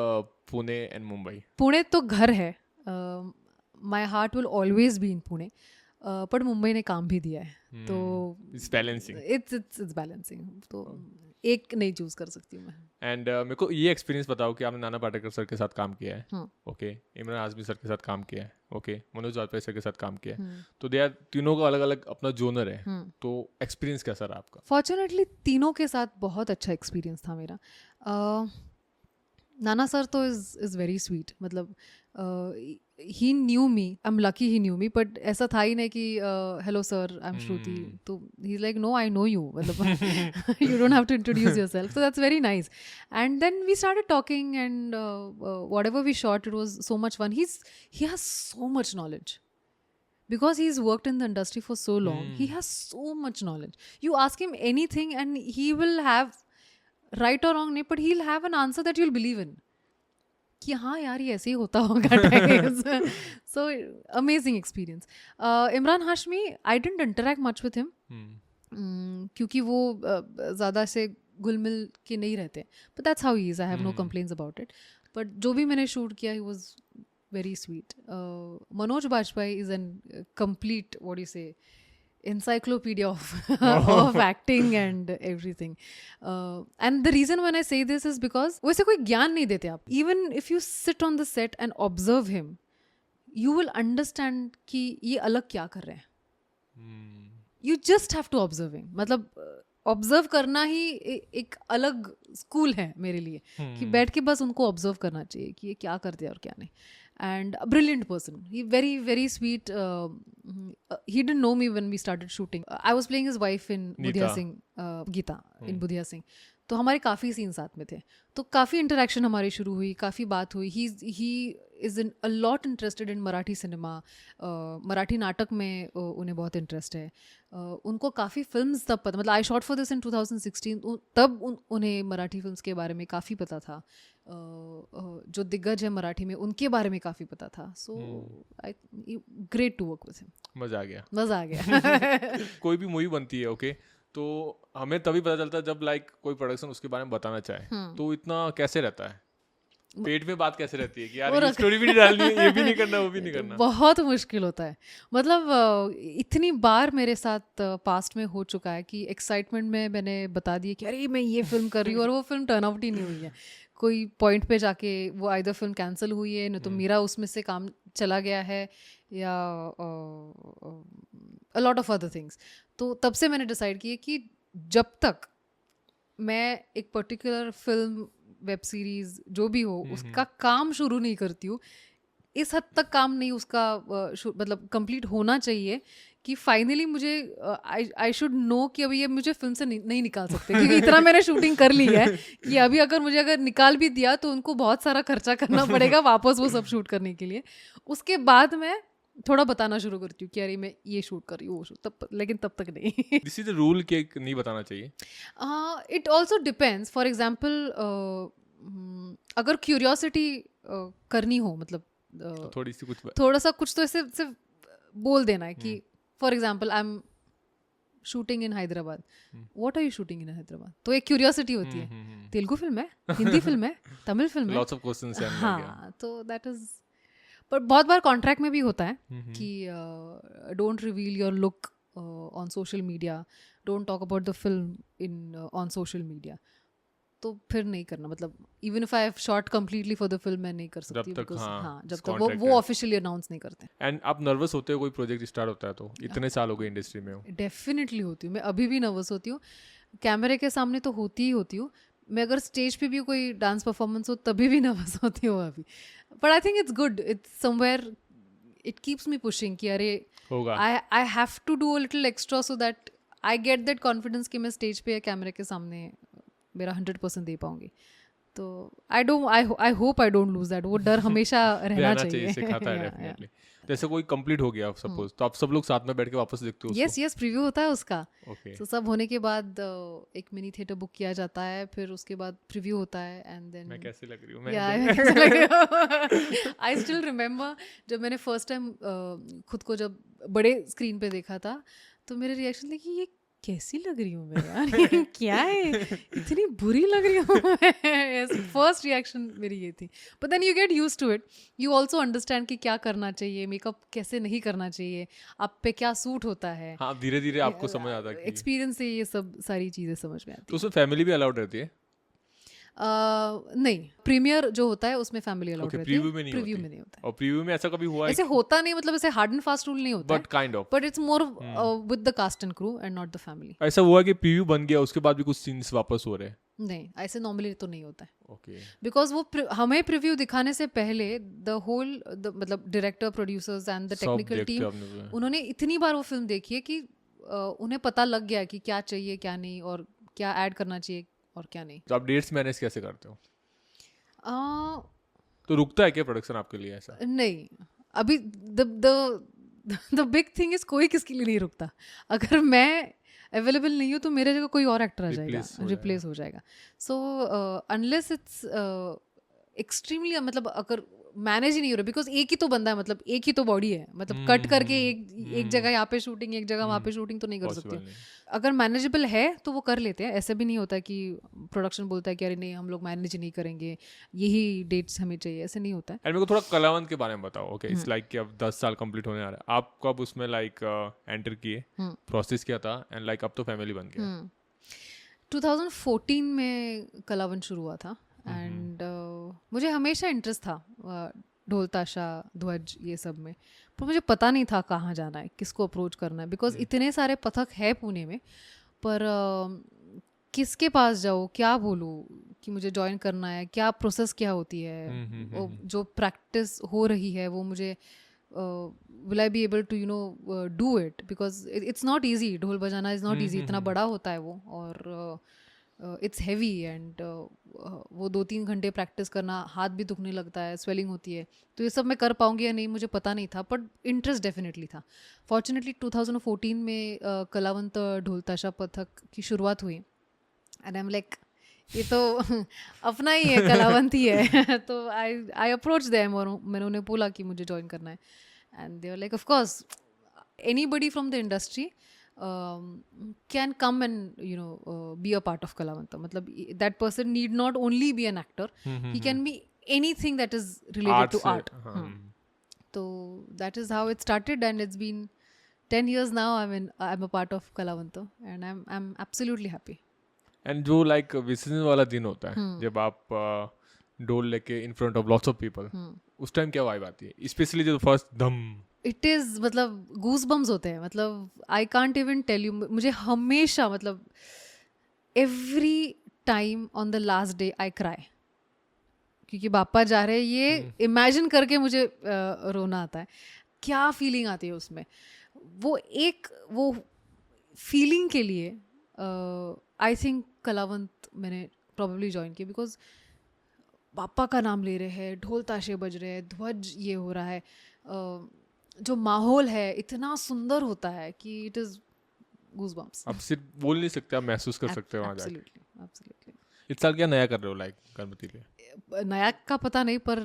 Pune and Mumbai. Pune तो घर है, my heart will always be in Pune, but Mumbai ने काम भी दिया है, तो इट्स बैलेंसिंग। इट्स बैलेंसिंग, तो एक नहीं चूज कर सकती हूँ मैं। एंड मेरे को ये एक्सपीरियंस बताओ कि आपने नाना पाटेकर सर के साथ काम किया है, हाँ। ओके, इमरान हाशमी सर के साथ काम किया है, ओके, मनोज वाजपेयी सर के साथ काम किया है, हम्म, तो दे आर तीनों का अलग अलग अपना जोनर है, हम्म। तो एक्सपीरियंस कैसा रहा आपका? फॉर्चुनेटली तीनों के साथ बहुत अच्छा एक्सपीरियंस था मेरा। नाना सर तो इज़ वेरी स्वीट, मतलब he knew me, I am lucky he knew me, but ऐसा था ही नहीं कि hello sir I am Shruti, तो he is like no I know you, मतलब you don't have to introduce yourself, so that's very nice. And then we started talking and whatever we shot it was so much fun. He has so much knowledge because he's worked in the industry for so long. He has so much knowledge. You ask him anything and he will have, right or wrong, but he'll have an answer that you'll believe in. कि हाँ यार ये ऐसे ही होता होगा। So amazing experience. Imran Hashmi, I didn't interact much with him, क्योंकि वो ज़्यादा से घुल मिल के नहीं रहते, but that's how he is. I have no complaints about it. But जो भी मैंने शूट किया, he was very sweet. Manoj Bajpayee is an complete, what do you say, encyclopedia of acting and everything. And the reason when I say this is because वैसे कोई ज्ञान नहीं देते आप. Even if you sit on the set and observe him, you will understand कि ये अलग क्या कर रहे हैं. You just have to observe him. मतलब ऑब्जर्व करना ही एक अलग स्कूल है मेरे लिए, कि बैठ के बस उनको ऑब्जर्व करना चाहिए कि ये क्या करते हैं और क्या नहीं. And a brilliant person. He very, very sweet. He didn't know me when we started shooting. I was playing his wife in Budhya Singh, Geeta in Budhya Singh. तो हमारे काफ़ी सीन साथ में थे, तो काफ़ी इंटरेक्शन हमारी शुरू हुई, काफ़ी बात हुई. He is in a lot interested in Marathi cinema, Marathi नाटक में उन्हें बहुत इंटरेस्ट है. उनको काफ़ी फिल्म्स तब पता, मतलब आई शॉट फॉर दिस इन 2016, तब उन्हें मराठी फिल्म्स के बारे में काफ़ी पता था. जो दिग्गज है मराठी में उनके बारे में काफ़ी पता था. So I great to work with him. मज़ा आ गया, मज़ा आ गया. कोई भी मूवी बनती है, ओके, तो हमें तभी पता चलता है जब लाइक कोई प्रोडक्शन उसके बारे में बताना चाहे. तो इतना कैसे रहता है, पेट में बात कैसे रहती है कि यार ये स्टोरी भी नहीं डालनी है, ये भी नहीं करना, वो भी नहीं करना? बहुत मुश्किल होता है. मतलब इतनी बार मेरे साथ पास्ट में हो चुका है कि एक्साइटमेंट में मैंने बता दिया कि अरे मैं ये फिल्म कर रही हूँ, और वो फिल्म टर्न आउट ही नहीं हुई है. कोई पॉइंट पे जाके वो आइदर फिल्म कैंसिल हुई है, नहीं तो मेरा उसमें से काम चला गया है, या अ लॉट ऑफ अदर थिंग्स. तो तब से मैंने डिसाइड किया कि जब तक मैं एक पर्टिकुलर फिल्म, वेब सीरीज जो भी हो, उसका काम शुरू नहीं करती हूँ, इस हद तक काम नहीं उसका मतलब कंप्लीट होना चाहिए कि फाइनली मुझे आई शुड नो कि अभी ये मुझे फिल्म से नहीं निकाल सकते, क्योंकि इतना मैंने शूटिंग कर ली है कि अभी अगर निकाल भी दिया तो उनको बहुत सारा खर्चा करना पड़ेगा वापस वो सब शूट करने के लिए. उसके बाद मैं थोड़ा बताना शुरू करती हूँ कि अरे मैं ये शूट कर रही हूँ, वो शूट, तब, लेकिन तब तक नहीं. दिस इज द रूल कि नहीं बताना चाहिए. It also depends. For example अगर क्यूरियोसिटी करनी हो, मतलब थोड़ा सा कुछ तो ऐसे सिर्फ बोल देना है कि for example I am shooting in Hyderabad, what are you shooting in Hyderabad, तो एक क्यूरियोसिटी होती है. तेलुगु फिल्म है, हिंदी फिल्म है, तमिल फिल्म है, लॉट्स ऑफ क्वेश्चंस हैं. हाँ, तो दैट इज. पर बहुत बार कॉन्ट्रैक्ट में भी होता है कि don't reveal your look on social media, don't talk about the film in on social media. तो फिर नहीं करना, मतलब even if I have shot completely for the film, मैं नहीं कर सकती, जब तक, हाँ, जब तक वो ऑफिशियली अनाउंस नहीं करते. एंड आप नर्वस होते हो कोई प्रोजेक्ट स्टार्ट होता है तो? इतने साल हो गए इंडस्ट्री में हो. डेफिनेटली होती हूँ, मैं अभी भी नर्वस होती हूँ. कैमरे के सामने तो होती ही होती हूँ. मैं अगर स्टेज पे भी कोई डांस परफॉर्मेंस हो तभी भी नर्वस होती हूँ अभी. But I think it's good, it's somewhere it keeps me pushing कि अरे I have to do a little extra so that I get that confidence कि मैं स्टेज पे या कैमरे के सामने मेरा 100% दे पाऊंगी. तो I hope I don't lose that. वो डर हमेशा रहना चाहिए. सिखाता है डेफिनेटली. जैसे कोई कंप्लीट हो गया सपोज, तो आप सब लोग साथ में बैठ के वापस देखते हो? यस, प्रीव्यू होता है उसका. Okay. तो सब होने के बाद एक मिनी थिएटर बुक किया जाता है, फिर उसके बाद प्रीव्यू होता है, एंड देन मैं कैसे लग रही हूँ, आई स्टिल रिमेम्बर जब मैंने फर्स्ट टाइम खुद को जब बड़े स्क्रीन पे देखा था, तो मेरे रिएक्शन थे कि ये कैसी लग रही हूँ मैं यार, ये क्या है, इतनी बुरी लग रही हूँ मैं। फर्स्ट रिएक्शन मेरी ये थी, but then you get use to it, you also understand कि क्या करना चाहिए, मेकअप कैसे नहीं करना चाहिए, आप पे क्या सूट होता है। हाँ, धीरे धीरे आपको समझ आता है कि एक्सपीरियंस से ये सब सारी चीज़ें समझ में आती तो उसमें फैमिली भी अलाउड रहती है? नहीं, प्रीमियर जो होता है उसमें फैमिली अलाउड ओके, रहती है, प्रीव्यू में नहीं प्रीव्यू होती। में नहीं होता है। और प्रीव्यू में ऐसा कभी हुआ है ऐसे होता नहीं, मतलब ऐसे हार्ड एंड फास्ट रूल नहीं होता but kind of but it's more with the cast and crew and not the family. ऐसा हुआ कि प्रीव्यू बन गया उसके बाद भी कुछ सीन्स वापस हो रहे हैं? नहीं, ऐसे नॉर्मली तो नहीं होता है, ओके। बिकॉज वो हमें प्रीव्यू दिखाने से पहले द होल मतलब director, producers and the sub technical देखते टीम, आपने तो। उन्होंने इतनी बार वो फिल्म देखी है कि उन्हें पता लग गया कि क्या चाहिए क्या नहीं, और क्या ऐड करना चाहिए और क्या नहीं। तो आप डेट्स मैनेज कैसे करते हो? अह, तो रुकता है क्या प्रोडक्शन आपके लिए ऐसा? नहीं, अभी द बिग थिंग इज कोई किसके लिए नहीं रुकता। अगर मैं अवेलेबल नहीं हूँ तो मेरे जगह कोई और एक्टर आ जाएगा, रिप्लेस हो जाएगा। सो अनलेस इट्स एक्सट्रीमली, मतलब अगर मैनेज ही नहीं हो रहा, बिकॉज एक ही तो बंदा है, मतलब एक ही तो बॉडी है, मतलब कट करके एक जगह यहाँ पे शूटिंग, एक जगह वहाँ पे शूटिंग तो नहीं कर सकते। अगर मैनेजेबल है तो वो कर लेते हैं, ऐसे भी नहीं होता कि प्रोडक्शन बोलता है कि अरे नहीं हम लोग मैनेज नहीं करेंगे, यही डेट्स हमें चाहिए, ऐसे नहीं होता है। एंड मेरे को थोड़ा कलावंत के बारे में बताओ। ओके, इट्स लाइक कि अब 10 साल कंप्लीट होने आ रहा है, आप कब उसमें लाइक एंटर किए, प्रोसेस क्या था, एंड लाइक अब तो फैमिली बन गया? 2014 में कलावन शुरू हुआ था, एंड मुझे हमेशा इंटरेस्ट था ढोल ताशा ध्वज ये सब में, पर मुझे पता नहीं था कहाँ जाना है, किसको अप्रोच करना है, बिकॉज इतने सारे पथक है पुणे में, पर किसके पास जाऊँ, क्या बोलूँ कि मुझे ज्वाइन करना है, क्या प्रोसेस क्या होती है, जो प्रैक्टिस हो रही है वो मुझे will I be able to do it, because it's not easy, ढोल बजाना is not easy, इतना बड़ा होता है वो, और इट्स हैवी, एंड वो 2-3 घंटे प्रैक्टिस करना, हाथ भी दुखने लगता है, स्वेलिंग होती है, तो ये सब मैं कर पाऊंगी या नहीं मुझे पता नहीं था, बट इंटरेस्ट डेफिनेटली था। फॉर्चुनेटली 2014 में कलावंत ढोल ताशा पथक की शुरुआत हुई, एंड आई एम लाइक ये तो अपना ही है, कलावंत ही है। तो आई अप्रोच देम, और मैंने उन्हें बोला कि मुझे ज्वाइन करना है, and they were like of course anybody from the industry can come and be a part of Kalavanta. मतलब that person need not only be an actor, he can be anything that is related to art. So that is how it started, and it's been 10 years now. I'm a part of Kalavanta, and I'm absolutely happy. And जो लाइक विसर्जन वाला दिन होता है जब आप डोल लेके in front of lots of people, उस टाइम क्या वाइब आती है, स्पेशली जो फर्स्ट धम? इट इज़ मतलब गूज बम्स होते हैं, मतलब I can't even tell you, मुझे हमेशा, मतलब every time on the last day I cry, क्योंकि बापा जा रहे हैं, ये इमेजिन करके मुझे रोना आता है। क्या फीलिंग आती है उसमें, वो फीलिंग के लिए आई थिंक कलावंत मैंने प्रॉब्ली ज्वाइन किया, बिकॉज पापा का नाम ले रहे हैं, ढोल ताशे बज रहे हैं, ध्वज ये हो रहा है, जो माहौल है इतना सुंदर होता है कि इट इज गूज़बम्प्स। आप सिर्फ बोल नहीं सकते, आप महसूस कर सकते हो वहाँ जाके। एब्सोल्युटली। इस साल क्या नया कर रहे हो लाइक गणपति लिए? नया का पता नहीं, पर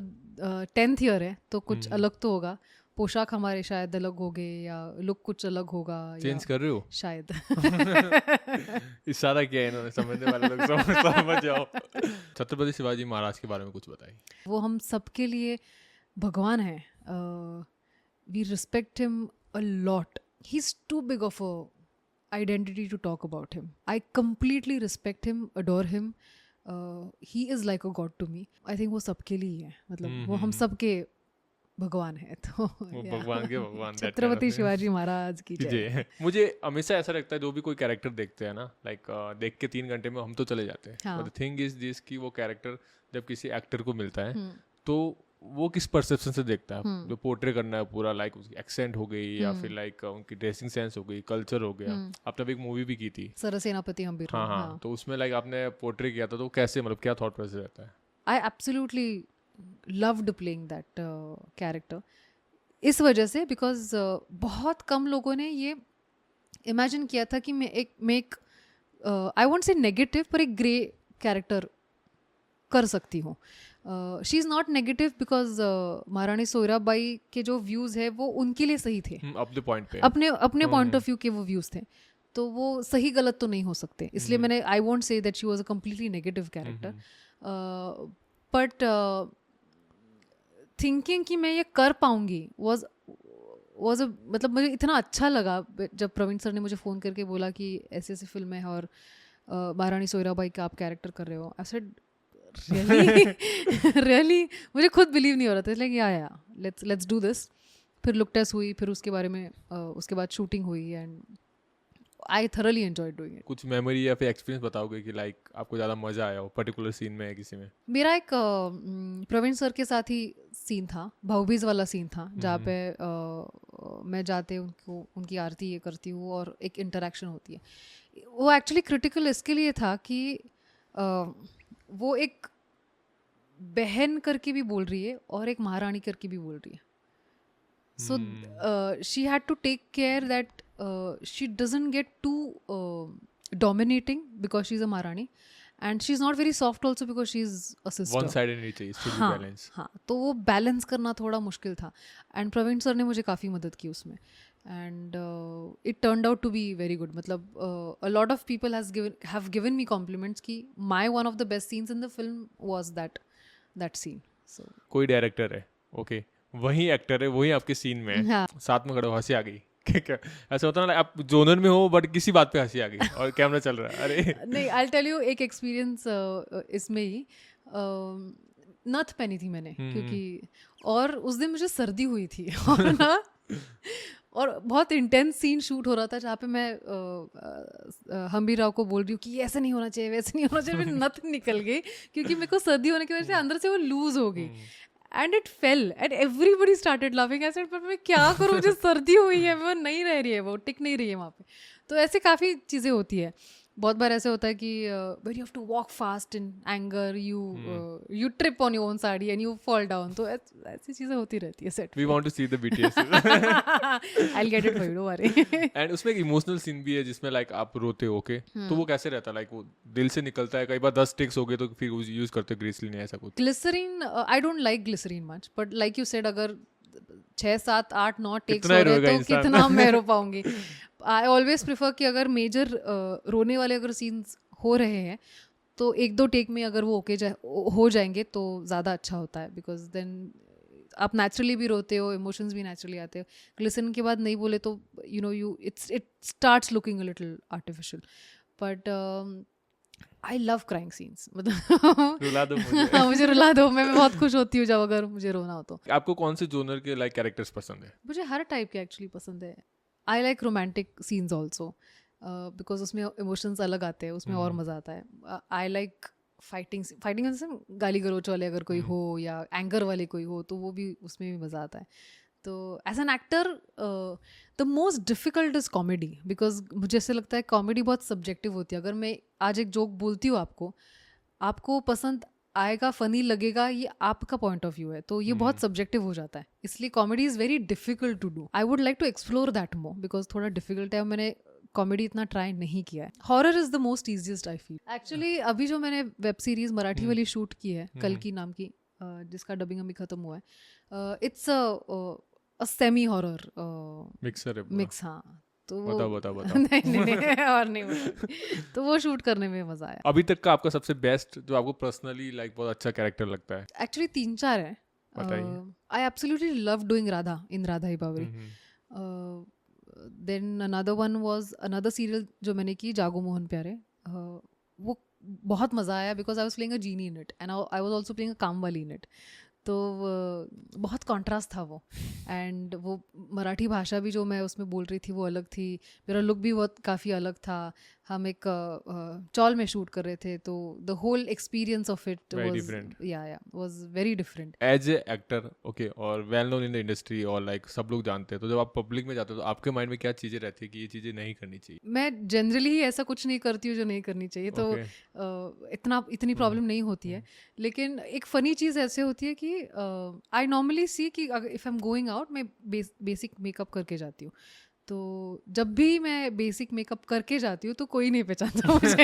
10th ईयर है तो कुछ अलग तो होगा, पोशाक हमारे शायद अलग हो गए, या लुक कुछ अलग होगा, चेंज कर रहे हो शायद। इशारा किया है इन्होंने, समझने वाले लोग समझ जाओ। छत्रपति शिवाजी महाराज के बारे में कुछ बताइए। वो हम सबके लिए भगवान है, we respect him a lot, he is too big of a identity to talk about him. I completely respect him, adore him. He is like a god to me. I think वो सबके लिए है, मतलब वो हम सबके भगवान है, तो वो भगवान के भगवान, छत्रपति शिवाजी महाराज की जय। मुझे हमेशा ऐसा लगता है, जो भी कोई कैरेक्टर देखते हैं ना, लाइक देख के 3 घंटे में हम तो चले जाते हैं, but the thing is this कि वो कैरेक्टर जब किसी एक्टर को मिलता है तो वो किस परसेप्शन से देखता है, जो पोर्ट्रे करना है पूरा, लाइक उसकी एक्सेंट हो गई, या फिर लाइक उनकी ड्रेसिंग सेंस हो गई, कल्चर हो गया। आपने एक मूवी भी की थी सरसेनापति हम्बीर, हाँ, तो उसमें लाइक आपने पोर्ट्रे किया था, तो कैसे, मतलब क्या थॉट प्रोसेस रहता है? I absolutely loved playing that character, इस वजह से बिकॉज बहुत कम लोगों ने ये इमेजिन किया था कि मैं एक आई वोंट से नेगेटिव, पर एक ग्रे कैरेक्टर कर सकती हूँ। She is not negative because महारानी सोयराबाई के जो व्यूज़ है वो उनके लिए सही थे, अपने पॉइंट पे, अपने पॉइंट ऑफ व्यू के वो व्यूज़ थे, तो वो सही गलत तो नहीं हो सकते, इसलिए मैंने I won't say that she was a completely negative character, but thinking कि मैं ये कर पाऊंगी वाज मतलब मुझे इतना अच्छा लगा जब प्रवीण सर ने मुझे फ़ोन करके बोला कि ऐसे ऐसे फिल्म है और महारानी सोयराबाई का आप कैरेक्टर कर रहे हो। आई सेड रियली रियली मुझे खुद बिलीव नहीं हो रहा था, लाइक या लेट्स डू दिस। फिर लुक टेस्ट हुई, फिर उसके बारे में उसके बाद शूटिंग हुई and I thoroughly enjoyed doing it. कुछ मेमोरी या फिर एक्सपीरियंस बताओगे कि लाइक आपको ज़्यादा मज़ा आया हो पर्टिकुलर सीन में या किसी में? मेरा एक प्रवीण सर के साथ ही सीन था, भाऊबीज वाला सीन था, जहाँ पे मैं जाते उनको उनकी आरती ये करती हूँ और एक इंटरेक्शन होती है। वो एक्चुअली क्रिटिकल इसके लिए था कि वो एक बहन करके भी बोल रही है और एक महारानी करके भी बोल रही है। So she had to take care that she doesn't get too dominating because she's a Maharani, and she's not very soft also because she's a sister. One sided नहीं चाहिए, should be balance. हाँ, तो वो बैलेंस करना थोड़ा मुश्किल था एंड प्रवीण सर ने मुझे काफ़ी मदद की उसमें and it turned out to be very good. मतलब a lot of people have given me compliments कि my one of the best scenes in the film was that scene. So कोई डायरेक्टर है, ओके, वही एक्टर है, वही आपके सीन में है, हाँ। साथ में खड़े हो, हंसी आ गई क्या ऐसा होता है ना, आप जोनर में हो बट किसी बात पे हंसी आ गई और कैमरा चल रहा है, अरे नहीं, आई टेल यू एक एक्सपीरियंस इसमें ही नथ पहनी थी मैंने क्योंकि, और उस दिन मुझे सर्दी हुई थी और ना और बहुत इंटेंस सीन शूट हो रहा था जहाँ पे मैं हम्बी राव को बोल रही हूँ कि ऐसा नहीं होना चाहिए, वैसे नहीं होना चाहिए, फिर नथ निकल गई क्योंकि मेरे को सर्दी होने की वजह से अंदर से वो लूज हो गई and it fail and everybody started laughing. ऐसे पर मैं क्या करूँ, मुझे सर्दी हुई है, वो नहीं रह रही है, वो टिक नहीं रही है वहाँ पे। तो ऐसे काफ़ी चीज़ें होती है। बहुत बार ऐसे होता है कि when you have to walk fast in anger, you trip on your own sari and you fall down. तो ऐसी चीज़ें होती रहती है set. We want to see the BTS. I will get it for you, don't worry. And उसमें एक इमोशनल सीन भी है जिसमें लाइक आप रोते हो, ओके, तो वो कैसे रहता है? लाइक वो दिल से निकलता है, कई बार 10 टेक्स हो गए तो फिर यूज करते हो ग्लिसरीन, ऐसा कुछ? Glycerine, I don't like glycerine much, but like you said अगर 6, 7, 8, 9 टेक्स हो रहे तो कितना मैं रो पाऊंगी। आई ऑलवेज प्रिफर कि अगर मेजर रोने वाले अगर सीन्स हो रहे हैं तो 1-2 टेक में अगर वो हो जाएंगे तो ज़्यादा अच्छा होता है, बिकॉज देन आप नेचुरली भी रोते हो, इमोशंस भी नेचुरली आते हो। ग्लिसरीन के बाद नहीं बोले तो it starts looking a little artificial, but I love crying scenes. मतलब रुला दो मुझे। मुझे रुला दो, मैं बहुत खुश होती हूँ जब अगर मुझे रोना हो तो। आपको कौन से जोनर के लाइक कैरेक्टर्स पसंद है? मुझे हर टाइप के एक्चुअली पसंद है। I like romantic scenes also because उसमें इमोशंस अलग आते हैं, उसमें और मज़ा आता है। आई लाइक फाइटिंग जैसे गाली गलौच वाले अगर कोई हो या एंगर वाले कोई हो तो वो भी, उसमें भी मज़ा आता है। तो as an actor the most difficult is comedy, because मुझे ऐसे लगता है कॉमेडी बहुत सब्जेक्टिव होती है। अगर मैं आज एक जोक बोलती हूँ आपको पसंद आएगा, फ़नी लगेगा, ये आपका पॉइंट ऑफ व्यू है, तो ये बहुत सब्जेक्टिव हो जाता है। इसलिए comedy is very difficult to do. I would like to explore that more because थोड़ा डिफ़िकल्ट है, मैंने कॉमेडी इतना ट्राई नहीं किया है। Horror is the most easiest I feel. Actually अभी जो मैंने वेब सीरीज़ मराठी वाली शूट की है, कल की नाम की, जिसका डबिंग अभी ख़त्म हुआ है, it's a semi horror mix. हाँ, तो बताओ। नहीं और नहीं बता। तो वो शूट करने में मजा आया। अभी तक का आपका सबसे बेस्ट जो आपको पर्सनली लाइक बहुत अच्छा कैरेक्टर लगता है? एक्चुअली 3-4 है। I absolutely love doing Radha in Radha Hi Bawri. Then another one was another serial जो मैंने की, जागो मोहन प्यारे। वो बहुत मज़ा आया because I was playing a genie in it and I was also playing a काम वाली इन इट। तो बहुत कॉन्ट्रास्ट था वो, एंड वो मराठी भाषा भी जो मैं उसमें बोल रही थी वो अलग थी, मेरा लुक भी बहुत काफ़ी अलग था। हम एक चौल में शूट कर रहे थे, तो the whole experience of it was very different. As a actor, okay, और well known in the industry और लाइक सब लोग जानते हैं, तो जब आप पब्लिक में जाते हो तो आपके माइंड में क्या चीज़ें रहती है कि ये चीज़ें नहीं करनी चाहिए? मैं जनरली ही ऐसा कुछ नहीं करती हूँ जो नहीं करनी चाहिए, तो इतनी प्रॉब्लम नहीं होती है। लेकिन एक फ़नी चीज़ ऐसे होती है कि आई नॉर्मली सी कि if I am going out, मैं बेसिक मेकअप करके जाती हूँ, तो जब भी मैं बेसिक मेकअप करके जाती हूँ तो कोई नहीं पहचानता मुझे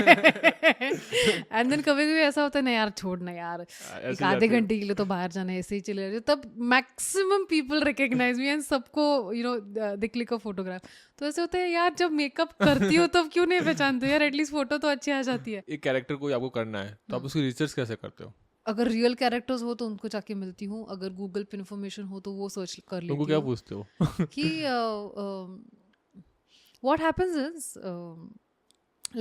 एंड देन कभी कभी ऐसा होता है ना यार छोड़ना यार एक आधे घंटे के लिए तो बाहर जाना है ऐसे ही चले जाते तब maximum people recognise me and सबको you know they click a photograph तो ऐसे होता है यार जब मेकअप करती हो तब क्यों नहीं पहचानते हो यार एटलीस्ट फोटो तो अच्छी आ जाती है। एक कैरेक्टर को आपको करना है तो आप उसकी रिसर्च कैसे करते हो? अगर रियल कैरेक्टर्स हो तो उनको जाके मिलती हूँ, अगर गूगल पे इन्फॉर्मेशन हो तो वो सर्च कर लेती उनको हूँ। क्या पूछते हो? कि what happens is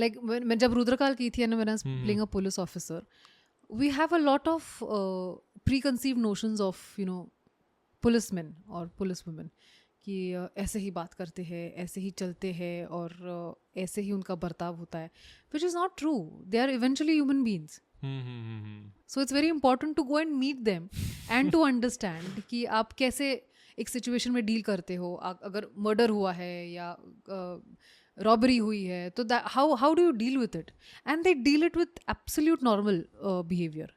like मैं जब रुद्रकाल की थी and when I was playing a police officer, we have a lot of preconceived notions of you know policemen or policewomen कि ऐसे ही बात करते हैं, ऐसे ही चलते हैं और ऐसे ही उनका बर्ताव होता है, which is not true. They are eventually human beings. So it's very important to go and meet them and to understand कि आप कैसे एक सिचुएशन में डील करते हो. अगर मर्डर हुआ है या रॉबरी हुई है तो how do you deal with it, and they deal it with absolute normal behaviour.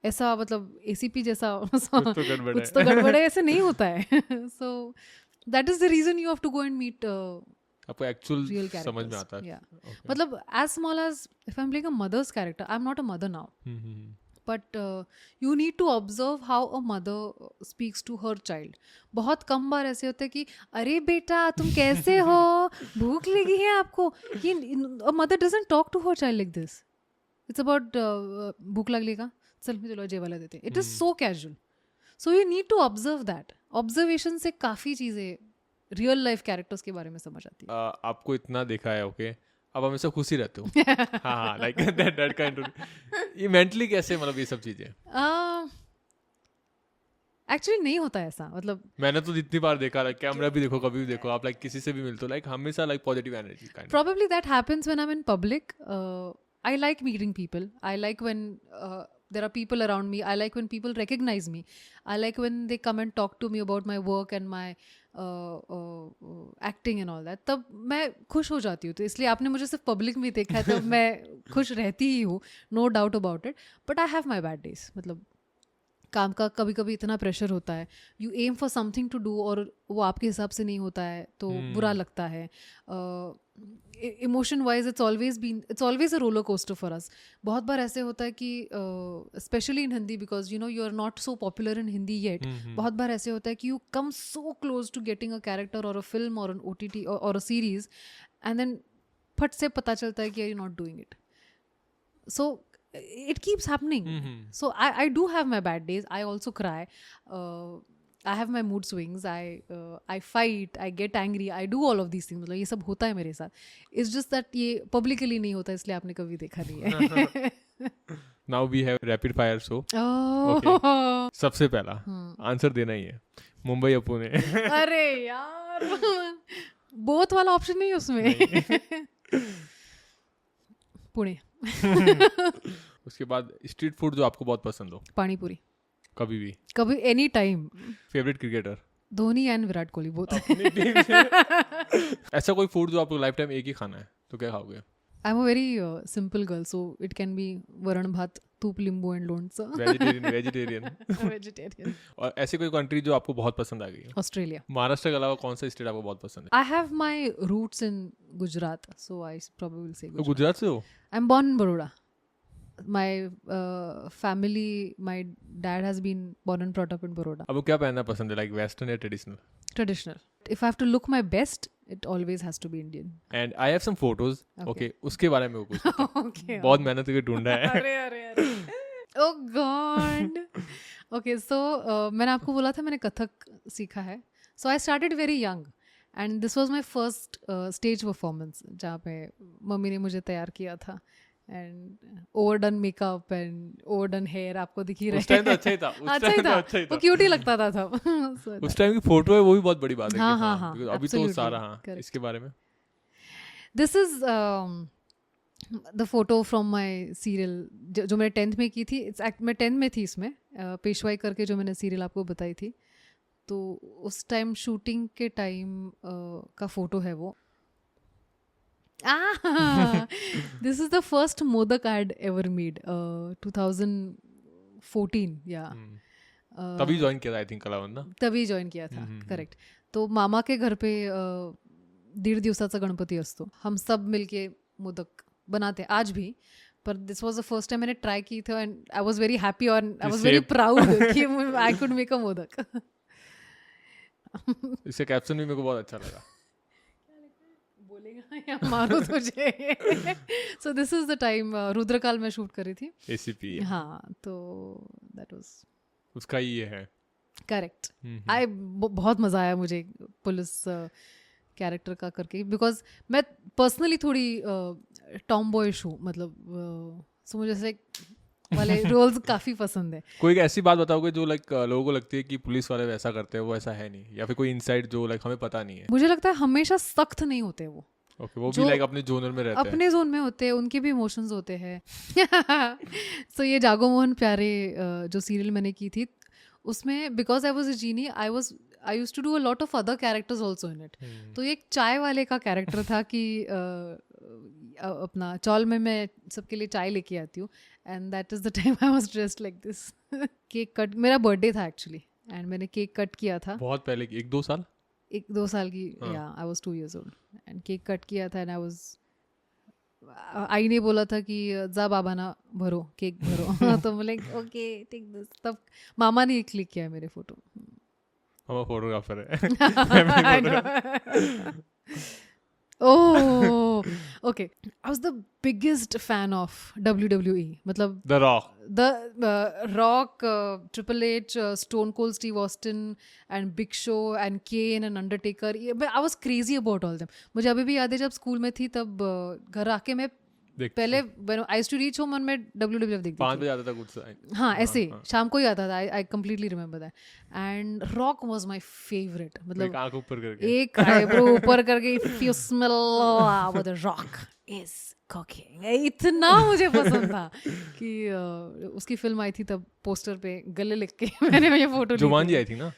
ऐसा मतलब एसीपी जैसा कुछ तो गड़बड़ है ऐसे नहीं होता है. So that is the reason you have to go and meet आपको एक्चुअल समझ में आता है. Yeah. मतलब as small as if I'm playing a mother's character, I'm not a mother now. But you need to observe how a mother speaks to her child. बहुत कम बार ऐसे होता है कि अरे बेटा तुम कैसे हो, भूख लगी है आपको. ये a mother doesn't talk to her child like this. It's about भूख लगेगा चल चलो जेवाला देते हैं. It is so casual. So you need to observe that. Observation से काफ़ी चीज़ें रियल लाइफ कैरेक्टर्स के बारे में समझ आती है. आपको इतना देखा है ओके, अब हमेशा खुशी रहते हो. हाँ लाइक दैट काइंड ऑफ. ये मेंटली कैसे मतलब ये सब चीजें? एक्चुअली नहीं होता ऐसा. मतलब मैंने तो जितनी बार देखा लाइक कैमरा भी देखो कभी भी देखो आप लाइक किसी से भी मिलते हो लाइक हमेशा like positive energy kind. probably that happens when I'm in public. I like meeting people. I like when there are people around me. I like when people recognize me. I like when they come and talk to me about my work and my acting and all that. तब मैं खुश हो जाती हूँ. तो इसलिए आपने मुझे सिर्फ पब्लिक में देखा है तब मैं खुश रहती ही हूँ, no doubt about it. But I have my bad days. मतलब काम का कभी कभी इतना प्रेशर होता है, you am for something to do और वो आपके हिसाब से नहीं होता है तो बुरा लगता है. Emotion wise it's always a roller coaster for us. बहुत बार ऐसे होता है कि specially in Hindi because you know you are not so popular in Hindi yet. बहुत बार ऐसे होता है कि you come so close to getting a character और अ फिल्म और एन OTT और अ सीरीज एंड देन फट से पता चलता है कि are you not doing it. So it keeps happening. So I do have my bad days. I also cry. I have my mood swings. I fight. I get angry. I do all of these things. मतलब ये सब होता है मेरे साथ. It's just that ये publicly नहीं होता इसलिए आपने कभी देखा नहीं है. Now we have rapid fire show. Oh. Okay. सबसे पहला आंसर देना ही है, मुंबई या पुणे. अरे यार बोथ वाला ऑप्शन नहीं है उसमें. पुणे. उसके बाद स्ट्रीट फूड जो आपको बहुत पसंद हो. पानी पूरी. कभी any time. Favourite cricketer? Dhoni and Virat Kohli both. ऐसा कोई फूड जो आपको लाइफ टाइम एक ही खाना है तो क्या खाओगे? I am a very simple girl so it can be वरण भात, तूप, लींबू एंड लोणचं. वेजिटेरियन. और ऐसी कोई कंट्री जो आपको बहुत पसंद आ गई? ऑस्ट्रेलिया. महाराष्ट्र के अलावा कौन सा स्टेट आपको बहुत पसंद है? I have my roots in Gujarat so I probably will say Gujarat. Gujarat से हो? I am born in Baroda. My family, my dad has been born and brought up in Baroda. अब क्या पहनना पसंद है, like western या traditional? Traditional. If I have to look my best, it always has to be Indian. And I have some photos. Okay. उसके बारे में कुछ. Okay. बहुत मेहनत करके ढूंढा है. अरे. Oh God. Okay, so मैंने आपको बोला था मैंने कथक सीखा है. So I started very young. And this was my first stage performance जहाँ पे मम्मी ने मुझे तैयार किया था. And overdone makeup and overdone hair आपको दिख ही रहा है. उस टाइम तो अच्छा ही था. अच्छा ही था. वो क्यूट ही लगता था तब. उस टाइम की फोटो है वो भी बहुत बड़ी बात है. हाँ. अभी तो सारा इसके बारे में. This is the photo from my serial जो मैंने 10th में की थी. मैं 10th में थी इसमें. पेशवाई करके जो मैंने सीरियल आपको बताई थी तो उस टाइम शूटिंग के टाइम का फोटो है वो. This is the first modak I had ever made. 2014. Yeah. तभी ज्वाइन किया था आई थिंक कलावंत ना. तभी ज्वाइन किया था. करेक्ट. तो मामा के घर पे दीड दिवसाचा गणपती असतो. हम सब मिलके मोदक बनाते आज भी. पर this was the first time मैंने ट्राई की थी and I was very happy और आई वॉज वेरी प्राउड कि I could make a modak. इससे कैप्शन भी मेरे को बहुत अच्छा लगा. बोलेगा या मारो तुझे. So this is the time Rudrakaal में शूट करी थी. ACP हाँ, तो दैट वाज उसका ही ये है. करेक्ट. बहुत मज़ा आया मुझे पुलिस कैरेक्टर का करके, बिकॉज मैं पर्सनली थोड़ी टॉम बॉयश हूँ, मतलब सो मुझे ऐसे वाले रोल्स काफ़ी पसंद है. कोई एक ऐसी बात बताओगे जो लाइक लोगों को लगती है कि पुलिस वाले वैसा करते हैं, वो ऐसा है नहीं, या फिर कोई इनसाइट जो लाइक हमें पता नहीं है? मुझे लगता है हमेशा सख्त नहीं होते वो. ओके, वो भी लाइक अपने जोनर में रहते हैं. अपने जोन में होते हैं, उनके भी इमोशंस होते हैं. सो ये जागो मोहन प्यारे जो सीरियल मैंने की थी, उसमें because I was a genie, I use to do a lot of other characters also in it. तो ये एक चाय वाले का कैरेक्टर था कि अपना चौल में मैं सबके लिए चाय लेके आती हूँ, and that is the time I was dressed like this. Cake cut, मेरा बर्थडे था एक्चुअली, एंड मैंने केक कट किया था बहुत पहले, 1-2 साल, 1-2 साल की. या I was 2 years old and cake cut किया था, एंड आई ने बोला था कि जा बाबा ना भरो, केक भरो. तो बोले ओके टेक दिस. तब मामा ने क्लिक किया मेरे फोटो. हम फोटोग्राफर है. Oh, okay. I was the biggest fan of WWE. मतलब The Rock. Rock, Triple H, Stone Cold Steve Austin, and Big Show, and Kane, and Undertaker. But I was crazy about all them. मुझे अभी भी याद है जब स्कूल में थी, तब घर आके मैं पहले I used to reach home और मैं WWF देखती थी. 5 बजे आता था कुछ. हाँ, ऐसे शाम को ही आता था. I completely remember that. And rock was my favourite. मतलब एक आंख ऊपर करके, एक आईब्रो ऊपर करके, if you smell what the rock is cooking. इतना मुझे पसंद था कि उसकी फिल्म आई थी तब पोस्टर पे गले लिख के मैंने ये फोटो ली. जुमानजी आई थी ना?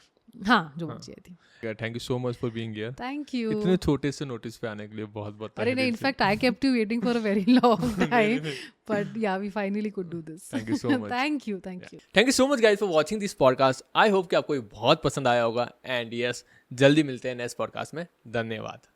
हाँ, जुमानजी आई थी. Thank you so much for being here. Thank you. इतने छोटे से नोटिस पे आने के लिए बहुत बहुत. अरे नहीं, in fact I kept you waiting for a very long time, but yeah we finally could do this. Thank you so much. Thank you. Thank you so much guys for watching this podcast. I hope कि आपको ये बहुत पसंद आया होगा, एंड यस, जल्दी मिलते हैं नेक्स्ट पॉडकास्ट में. धन्यवाद.